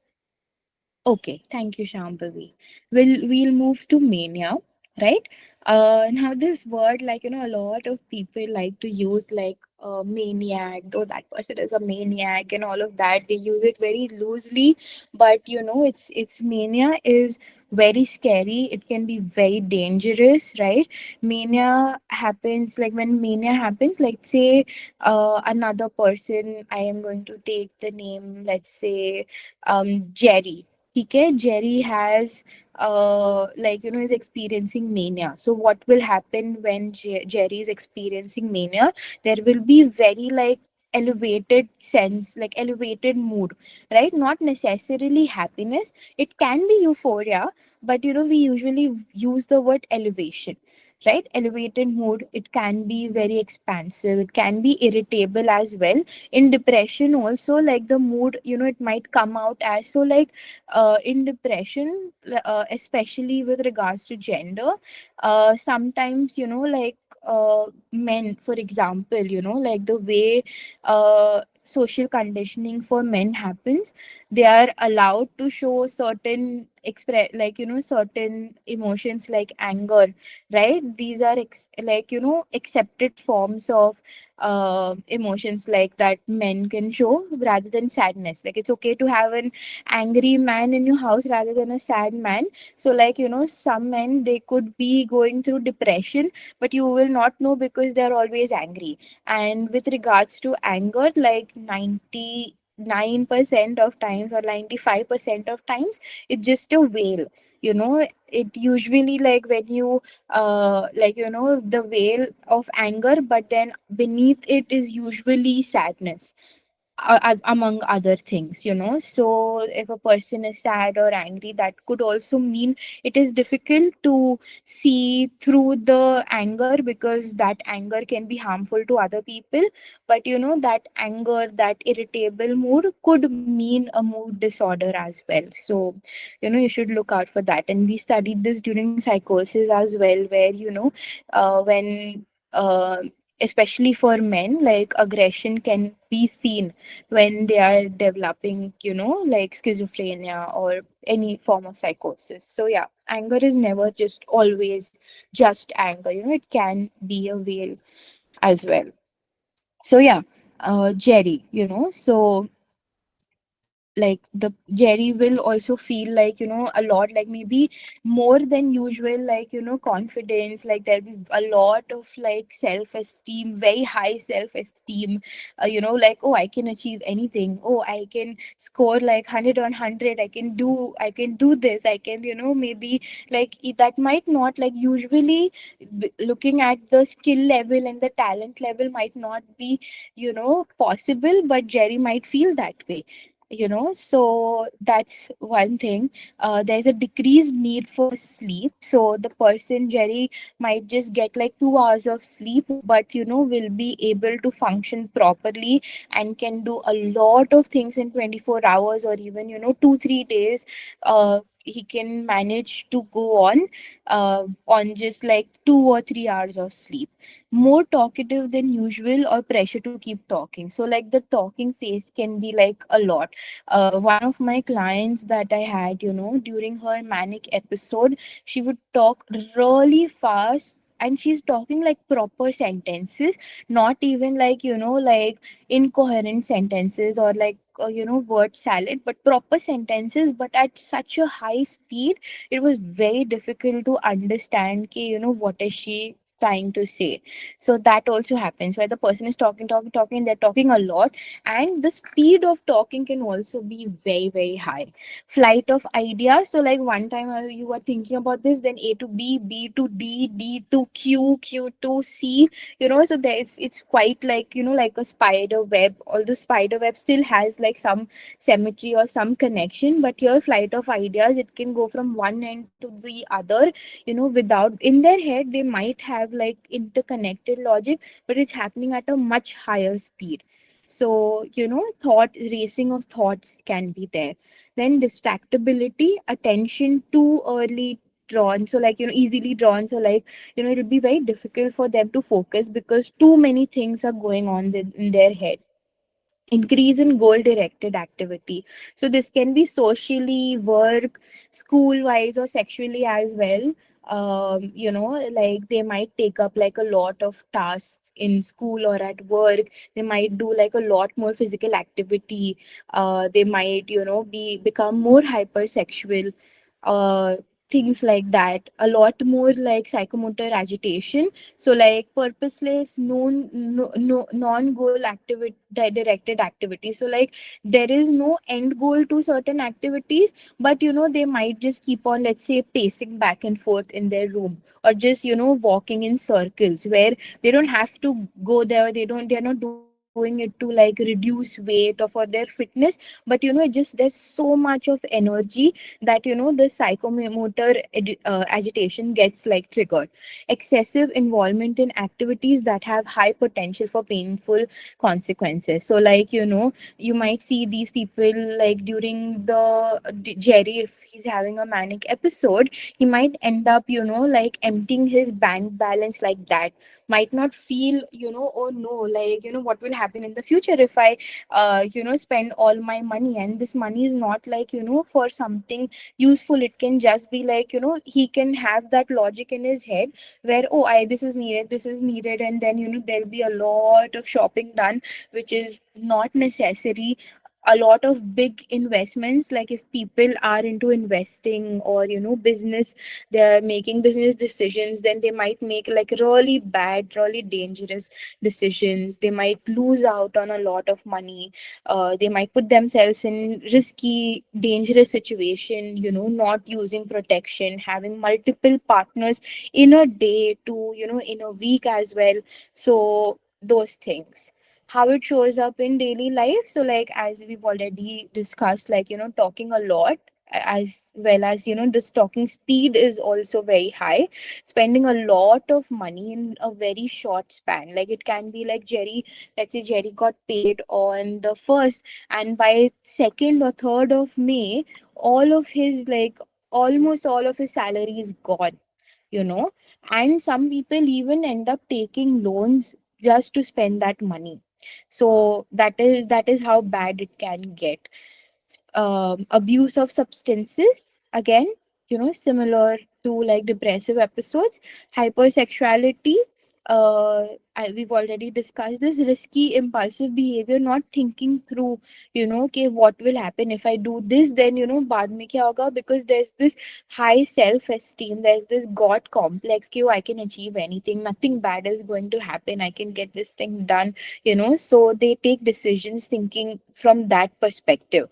Okay, thank you, Shambhavi. We'll move to mania, right? Now this word, like, a lot of people like to use like maniac, though that person is a maniac and all of that. They use it very loosely, but it's mania is very scary. It can be very dangerous, right? Mania happens, like when mania happens, like say another person. I am going to take the name. Let's say Jerry. Okay, Jerry has like is experiencing mania. So what will happen when Jerry is experiencing mania? There will be very like elevated sense, like elevated mood, right? Not necessarily happiness, it can be euphoria, but we usually use the word elevation, right? Elevated mood, it can be very expansive, it can be irritable as well. In depression also, like the mood, it might come out as, so like in depression, especially with regards to gender, sometimes like men, for example, like the way social conditioning for men happens, they are allowed to show certain express, like certain emotions like anger, right? These are like accepted forms of emotions like that men can show, rather than sadness. Like it's okay to have an angry man in your house rather than a sad man. So like some men, they could be going through depression, but you will not know because they're always angry. And with regards to anger, like 99% of times or 95% of times, it's just a wail. It usually, like when you like the veil of anger, but then beneath it is usually sadness, among other things. So if a person is sad or angry, that could also mean it is difficult to see through the anger, because that anger can be harmful to other people. But that anger, that irritable mood could mean a mood disorder as well. So you should look out for that. And we studied this during psychosis as well, where when especially for men, like aggression can be seen when they are developing, like schizophrenia or any form of psychosis. So yeah, anger is never just always just anger. It can be a veil as well. So yeah, Jerry, so like the Jerry will also feel like a lot, like maybe more than usual, like confidence, like there'll be a lot of like self-esteem, very high self-esteem. Like, oh, I can achieve anything, oh, I can score like 100 on 100, I can do this, I can maybe like that might not, like usually looking at the skill level and the talent level might not be possible, but Jerry might feel that way. So that's one thing. There's a decreased need for sleep, so the person Jerry might just get like 2 hours of sleep, but will be able to function properly and can do a lot of things in 24 hours, or even 2-3 days he can manage to go on just like 2 or 3 hours of sleep. More talkative than usual or pressure to keep talking. So like the talking phase can be like a lot. One of my clients that I had, during her manic episode, she would talk really fast, and she's talking like proper sentences, not even like, like incoherent sentences or like word salad, but proper sentences, but at such a high speed it was very difficult to understand ki, what is she trying to say. So that also happens where the person is talking, and they're talking a lot, and the speed of talking can also be very, very high. Flight of ideas. So like one time you were thinking about this, then A to B, B to D, D to Q, Q to C. So there it's quite like, like a spider web. Although spider web still has like some symmetry or some connection, but your flight of ideas, it can go from one end to the other, without, in their head they might have like interconnected logic, but it's happening at a much higher speed. So thought racing of thoughts can be there. Then distractibility, attention too early drawn, so like easily drawn, so like it'll be very difficult for them to focus because too many things are going on in their head. Increase in goal directed activity, so this can be socially, work, school wise, or sexually as well. Like they might take up like a lot of tasks in school or at work. They might do like a lot more physical activity. They might become more hypersexual, uh things like that. A lot more like psychomotor agitation. So like purposeless non goal activity, directed activity. So like there is no end goal to certain activities, but they might just keep on, let's say, pacing back and forth in their room, or just walking in circles where they don't have to go there. They're not doing it to like reduce weight or for their fitness, but it just, there's so much of energy that the psychomotor agitation gets like triggered. Excessive involvement in activities that have high potential for painful consequences. So like you might see these people like during Jerry, if he's having a manic episode, he might end up like emptying his bank balance like that. Might not feel oh no, like what will happen in the future if I spend all my money, and this money is not like for something useful. It can just be like he can have that logic in his head where, oh, I this is needed, this is needed, and then there'll be a lot of shopping done which is not necessary. A lot of big investments, like if people are into investing or business, they're making business decisions, then they might make like really bad, really dangerous decisions. They might lose out on a lot of money. They might put themselves in risky, dangerous situation, not using protection, having multiple partners in a day to in a week as well. So those things, how it shows up in daily life. So like as we've already discussed, like talking a lot, as well as this talking speed is also very high. Spending a lot of money in a very short span, like it can be like Jerry, let's say Jerry got paid on the first, and by 2nd or 3rd of May, all of his like almost all of his salary is gone, you know and some people even end up taking loans just to spend that money. So that is how bad it can get. Abuse of substances, again, similar to like depressive episodes. Hypersexuality, we've already discussed this. Risky impulsive behavior, not thinking through, okay, what will happen if I do this, then baad mein kya hoga, because there's this high self esteem, there's this god complex ki, oh, I can achieve anything, nothing bad is going to happen, I can get this thing done. So they take decisions thinking from that perspective.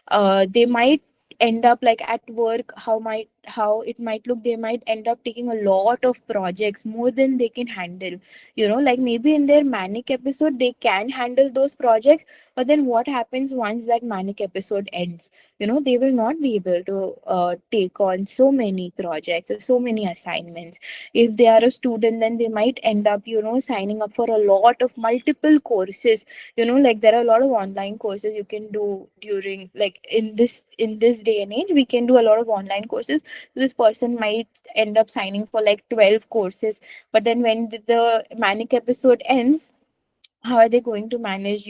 They might end up like at work, how might how it might look, they might end up taking a lot of projects, more than they can handle. Like maybe in their manic episode they can handle those projects, but then what happens once that manic episode ends? They will not be able to take on so many projects or so many assignments. If they are a student, then they might end up signing up for a lot of multiple courses. Like there are a lot of online courses you can do during, like, in this day and age, we can do a lot of online courses. This person might end up signing for like 12 courses, but then when the manic episode ends, how are they going to manage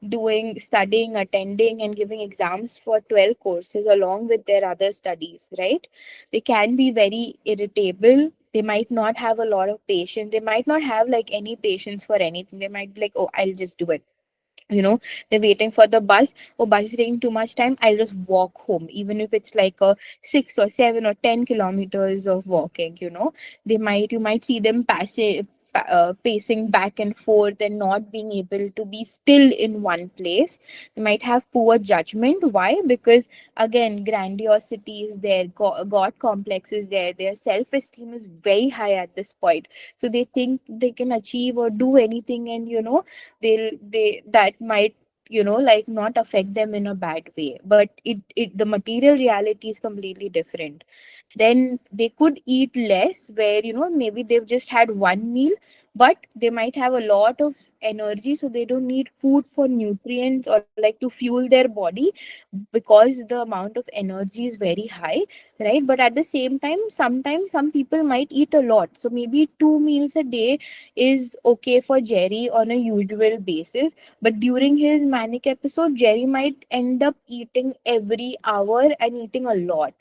doing, studying, attending and giving exams for 12 courses along with their other studies, right? They can be very irritable. They might not have a lot of patience. They might not have like any patience for anything. They might be like, oh, I'll just do it. They're waiting for the bus. Oh, bus is taking too much time, I'll just walk home, even if it's like a 6 or 7 or 10 kilometers of walking. You might see them pacing back and forth and not being able to be still in one place. They might have poor judgment. Why? Because again, grandiosity is there, god complex is there, their self-esteem is very high at this point. So they think they can achieve or do anything, and they that might like not affect them in a bad way, but the material reality is completely different. Then they could eat less, where maybe they've just had one meal, but they might have a lot of energy, so they don't need food for nutrients or like to fuel their body, because the amount of energy is very high, right? But at the same time, sometimes some people might eat a lot, so maybe 2 meals a day is okay for Jerry on a usual basis. But during his manic episode, Jerry might end up eating every hour and eating a lot.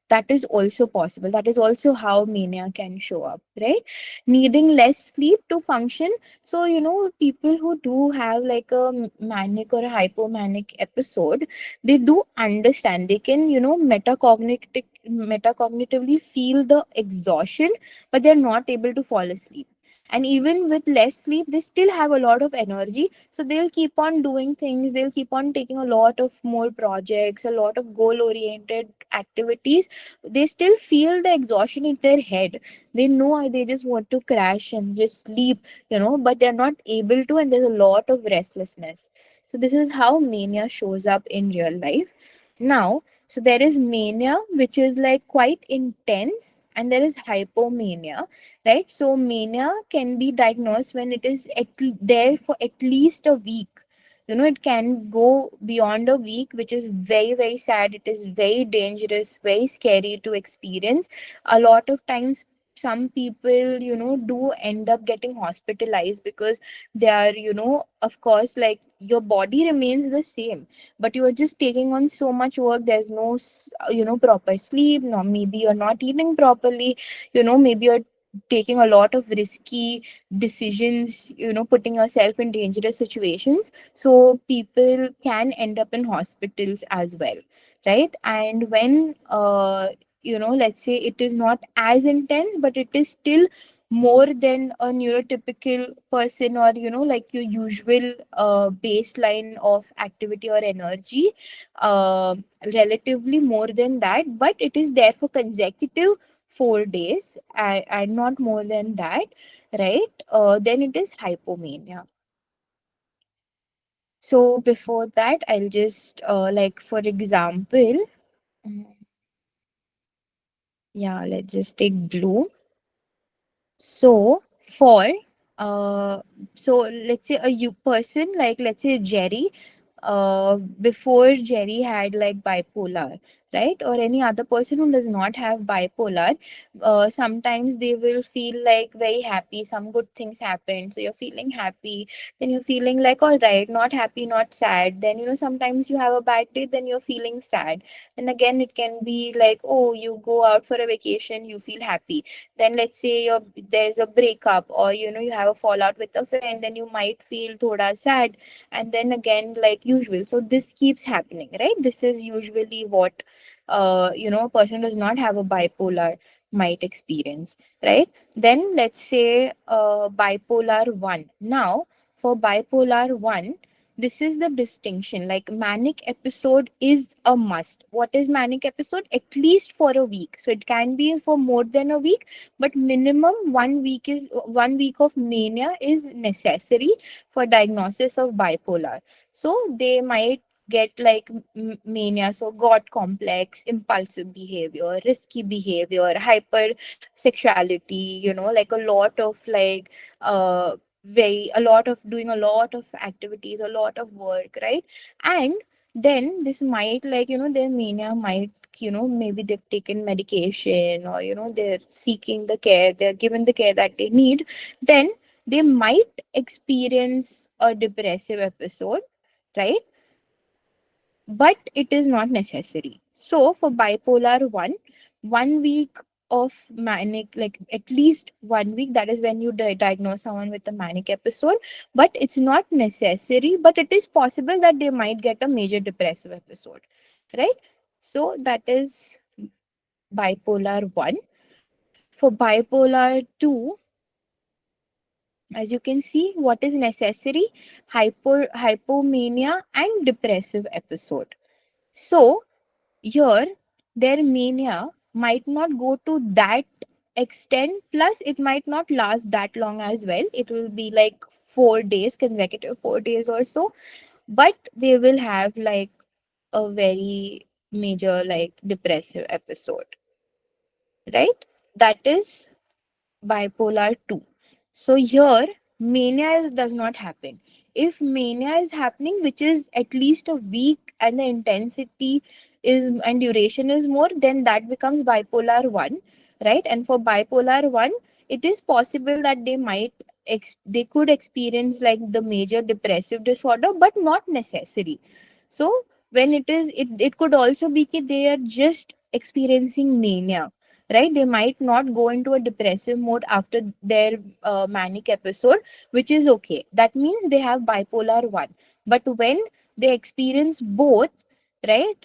That is also possible. That is also how mania can show up, right? Needing less sleep to function. So people who do have like a manic or a hypomanic episode, they do understand, they can metacognitively feel the exhaustion, but they're not able to fall asleep. And even with less sleep, they still have a lot of energy, so they'll keep on doing things, they'll keep on taking a lot of more projects, a lot of goal oriented activities. They still feel the exhaustion in their head. They know they just want to crash and just sleep, but they're not able to, and there's a lot of restlessness. So this is how mania shows up in real life. Now, so there is mania, which is like quite intense, and there is hypomania, right? So mania can be diagnosed when it is there for at least a week. It can go beyond a week, which is very, very sad. It is very dangerous, very scary to experience. A lot of times, some people, do end up getting hospitalized because they are, of course, like your body remains the same, but you are just taking on so much work. There's no, proper sleep. No, maybe you're not eating properly. Maybe you're taking a lot of risky decisions, putting yourself in dangerous situations. So people can end up in hospitals as well, right? And when let's say it is not as intense, but it is still more than a neurotypical person, or like your usual baseline of activity or energy, uh, relatively more than that, but it is there for consecutive 4 days, and not more than that, right? Then it is hypomania. So before that, I'll just like, for example, mm, yeah, let's just take blue. So for uh so let's say a you person, like let's say Jerry, before Jerry had like bipolar, right? Or any other person who does not have bipolar, sometimes they will feel like very happy, some good things happen, so you're feeling happy, then you're feeling like all right, not happy, not sad. Then sometimes you have a bad day, then you're feeling sad. And again, it can be like, oh, you go out for a vacation, you feel happy. Then let's say there's a breakup, or you have a fallout with a friend, then you might feel thoda sad. And then again, like usual. So this keeps happening, right? This is usually what a person does not have a bipolar might experience, right? Then let's say bipolar 1. Now, for bipolar 1, this is the distinction. Like manic episode is a must. What is manic episode? At least for a week. So it can be for more than a week, but minimum 1 week is 1 week of mania is necessary for diagnosis of bipolar. So they might get like mania, so god complex, impulsive behavior, risky behavior, hyper sexuality, like a lot of like very a lot of doing a lot of activities, a lot of work, right? And then this might, like, their mania might, maybe they've taken medication, or they're seeking the care, they're given the care that they need. Then they might experience a depressive episode, right? But it is not necessary. So for bipolar 1, 1 week of manic, like at least 1 week, that is when you diagnose someone with a manic episode. But it's not necessary, but it is possible that they might get a major depressive episode, right? So that is bipolar 1. For bipolar 2, as you can see, what is necessary? Hypomania and depressive episode. So here, their mania might not go to that extent, plus it might not last that long as well. It will be like 4 days, consecutive 4 days or so, but they will have like a very major, like, depressive episode, right? That is bipolar 2. So here, does not happen. If mania is happening, which is at least a week, and the intensity is and duration is more, then that becomes bipolar 1, right? And for bipolar 1, it is possible that they could experience like the major depressive disorder, but not necessary. So when it could also be that they are just experiencing mania, right? They might not go into a depressive mode after their manic episode, which is okay. That means they have bipolar 1. But when they experience both, right,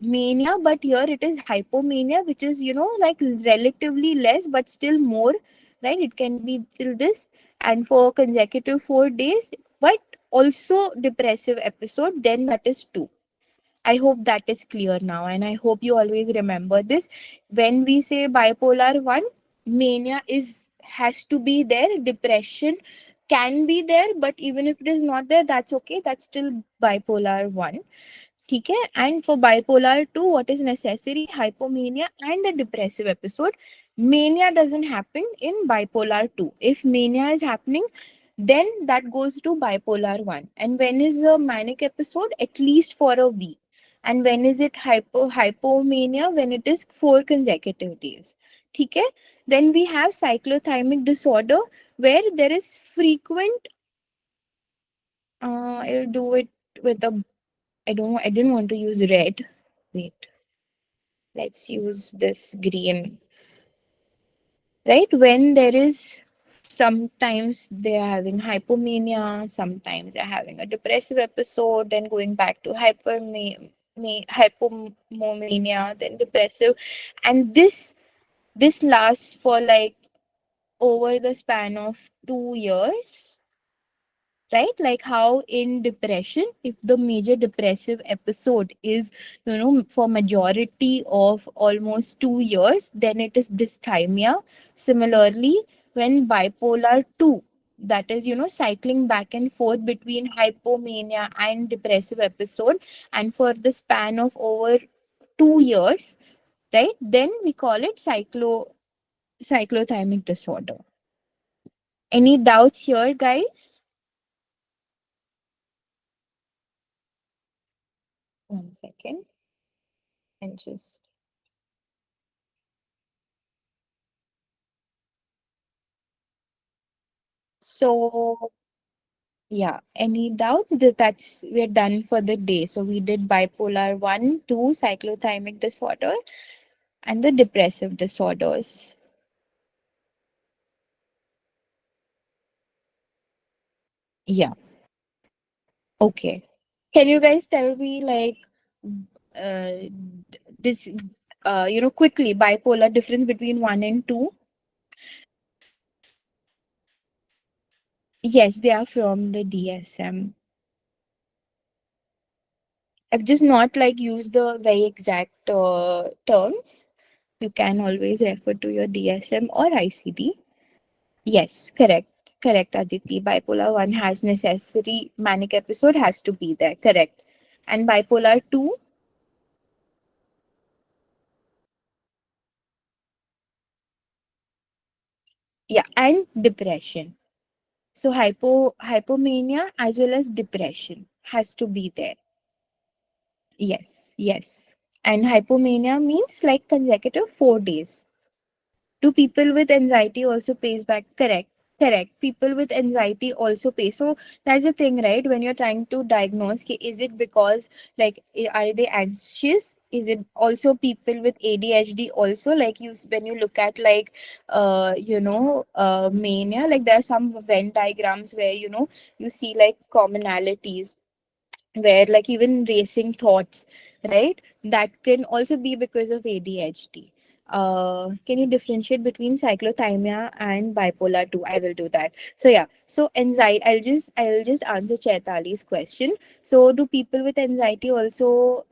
mania, but here it is hypomania, which is, like relatively less, but still more, right? It can be till this, and for consecutive 4 days, but also depressive episode, then that is 2. I hope that is clear now, and I hope you always remember this. When we say bipolar 1, mania is has to be there, depression can be there, but even if it is not there, that's okay. That's still bipolar 1. ठीक है? And for bipolar 2, what is necessary? Hypomania and a depressive episode. Mania doesn't happen in bipolar 2. If mania is happening, then that goes to bipolar 1. And when is a manic episode? At least for a week. And when is it hypomania? When it is 4 consecutive days. Okay? Then we have cyclothymic disorder, where there is frequent. I'll do it with a. I didn't want to use red. Wait. Let's use this green. Right? When there is, sometimes they are having hypomania, sometimes they're having a depressive episode, then going back to hypomania, then depressive. And this lasts for like over the span of 2 years, right? Like how in depression, if the major depressive episode is, for majority of almost 2 years, then it is dysthymia. Similarly, when bipolar 2, that is, cycling back and forth between hypomania and depressive episode, and for the span of over 2 years, right? Then we call it cyclothymic disorder. Any doubts here, guys? One second. And just so, yeah, any doubts? That's we're done for the day. So we did bipolar 1, 2, cyclothymic disorder, and the depressive disorders. Yeah. Okay. Can you guys tell me, like, this quickly, bipolar difference between 1 and 2? Yes, they are from the DSM. I've just not like used the very exact terms. You can always refer to your DSM or ICD. Yes, correct. Correct, Aditi. Bipolar 1 has necessary manic episode has to be there. Correct. And bipolar 2, yeah, and depression. So hypomania as well as depression has to be there. Yes, yes. And hypomania means like consecutive 4 days. Do people with anxiety also pays back? Correct. Correct. People with anxiety also pay. So that's the thing, right? When you're trying to diagnose, is it because like are they anxious? Is it also people with ADHD also? Like when you look at like mania, like there are some Venn diagrams where you see like commonalities where like even racing thoughts, right? That can also be because of ADHD. Can you differentiate between cyclothymia and bipolar 2? I will do that. So yeah, so anxiety. I'll just answer Chaitali's question. So do people with anxiety also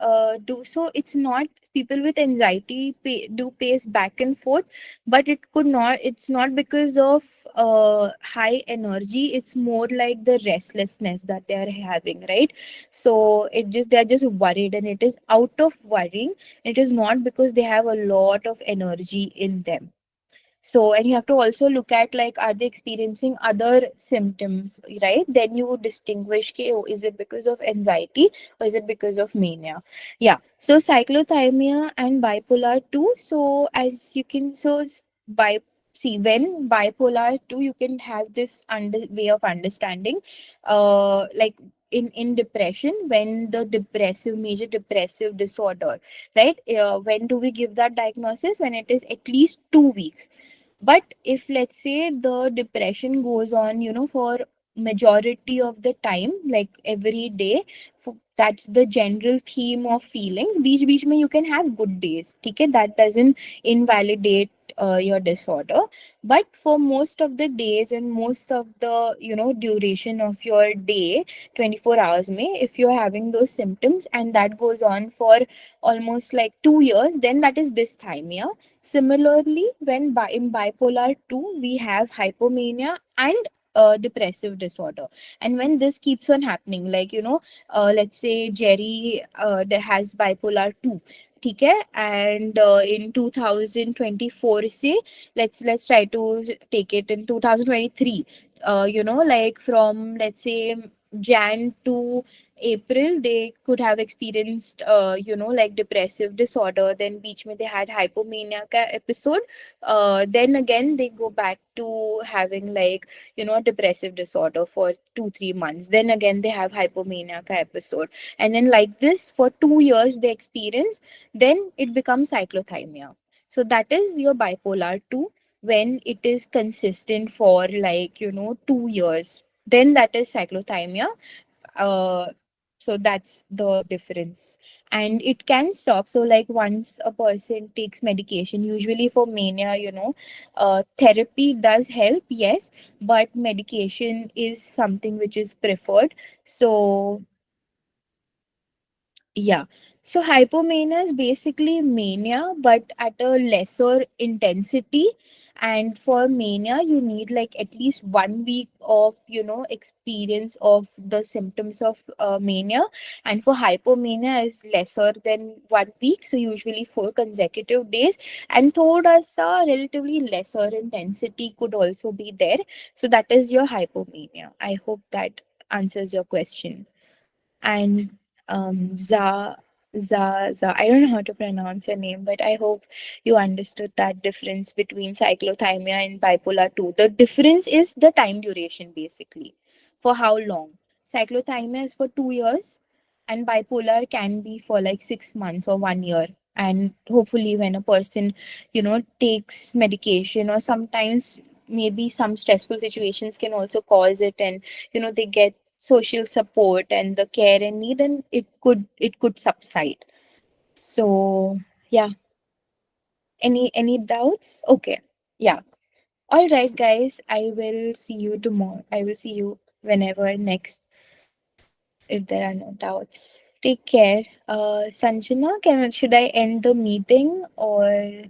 do? So it's not people with anxiety do pace back and forth, but it could not. It's not because of high energy. It's more like the restlessness that they are having, right? So they're just worried, and it is out of worrying. It is not because they have a lot of energy in them. So, and you have to also look at like, are they experiencing other symptoms, right? Then you would distinguish, okay, oh, is it because of anxiety or is it because of mania? Yeah. So, cyclothymia and bipolar 2. So, as you can, by see when bipolar 2, you can have this way of understanding, like in depression, when the depressive major depressive disorder, right? When do we give that diagnosis? When it is at least 2 weeks. But if let's say the depression goes on, for majority of the time, like every day, that's the general theme of feelings. Beach mein you can have good days. Okay, that doesn't invalidate your disorder. But for most of the days and most of the duration of your day, 24 hours may, if you're having those symptoms and that goes on for almost like 2 years, then that is dysthymia. Similarly, in bipolar 2, we have hypomania and depressive disorder. And when this keeps on happening, like, let's say Jerry has bipolar 2. Okay, and in 2024, say, let's try to take it in 2023. Like from let's say Jan to April, they could have experienced, like depressive disorder. Then beach mein they had hypomania ka episode. Then again they go back to having like depressive disorder for 2-3 months. Then again they have hypomania ka episode, and then like this for 2 years they experience. Then it becomes cyclothymia. So that is your bipolar 2 when it is consistent for like 2 years. Then that is cyclothymia. uh, so that's the difference, and it can stop. So like once a person takes medication, usually for mania, therapy does help, yes, but medication is something which is preferred. So yeah. So hypomania is basically mania, but at a lesser intensity. And for mania, you need like at least 1 week of, experience of the symptoms of mania. And for hypomania is lesser than 1 week. So usually 4 consecutive days. And thoda sa relatively lesser intensity could also be there. So that is your hypomania. I hope that answers your question. And Za, I don't know how to pronounce your name, but I hope you understood that difference between cyclothymia and bipolar 2. The difference is the time duration, basically. For how long? Cyclothymia is for 2 years, and bipolar can be for like 6 months or 1 year. And hopefully, when a person, takes medication, or sometimes maybe some stressful situations can also cause it, and they get social support and the care and need, and it could subside. So yeah, any doubts? Okay. Yeah. All right, guys, I will see you tomorrow. I will see you whenever next, if there are no doubts. Take care. Sanjana, should I end the meeting or?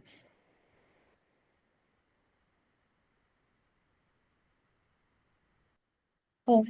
Oh,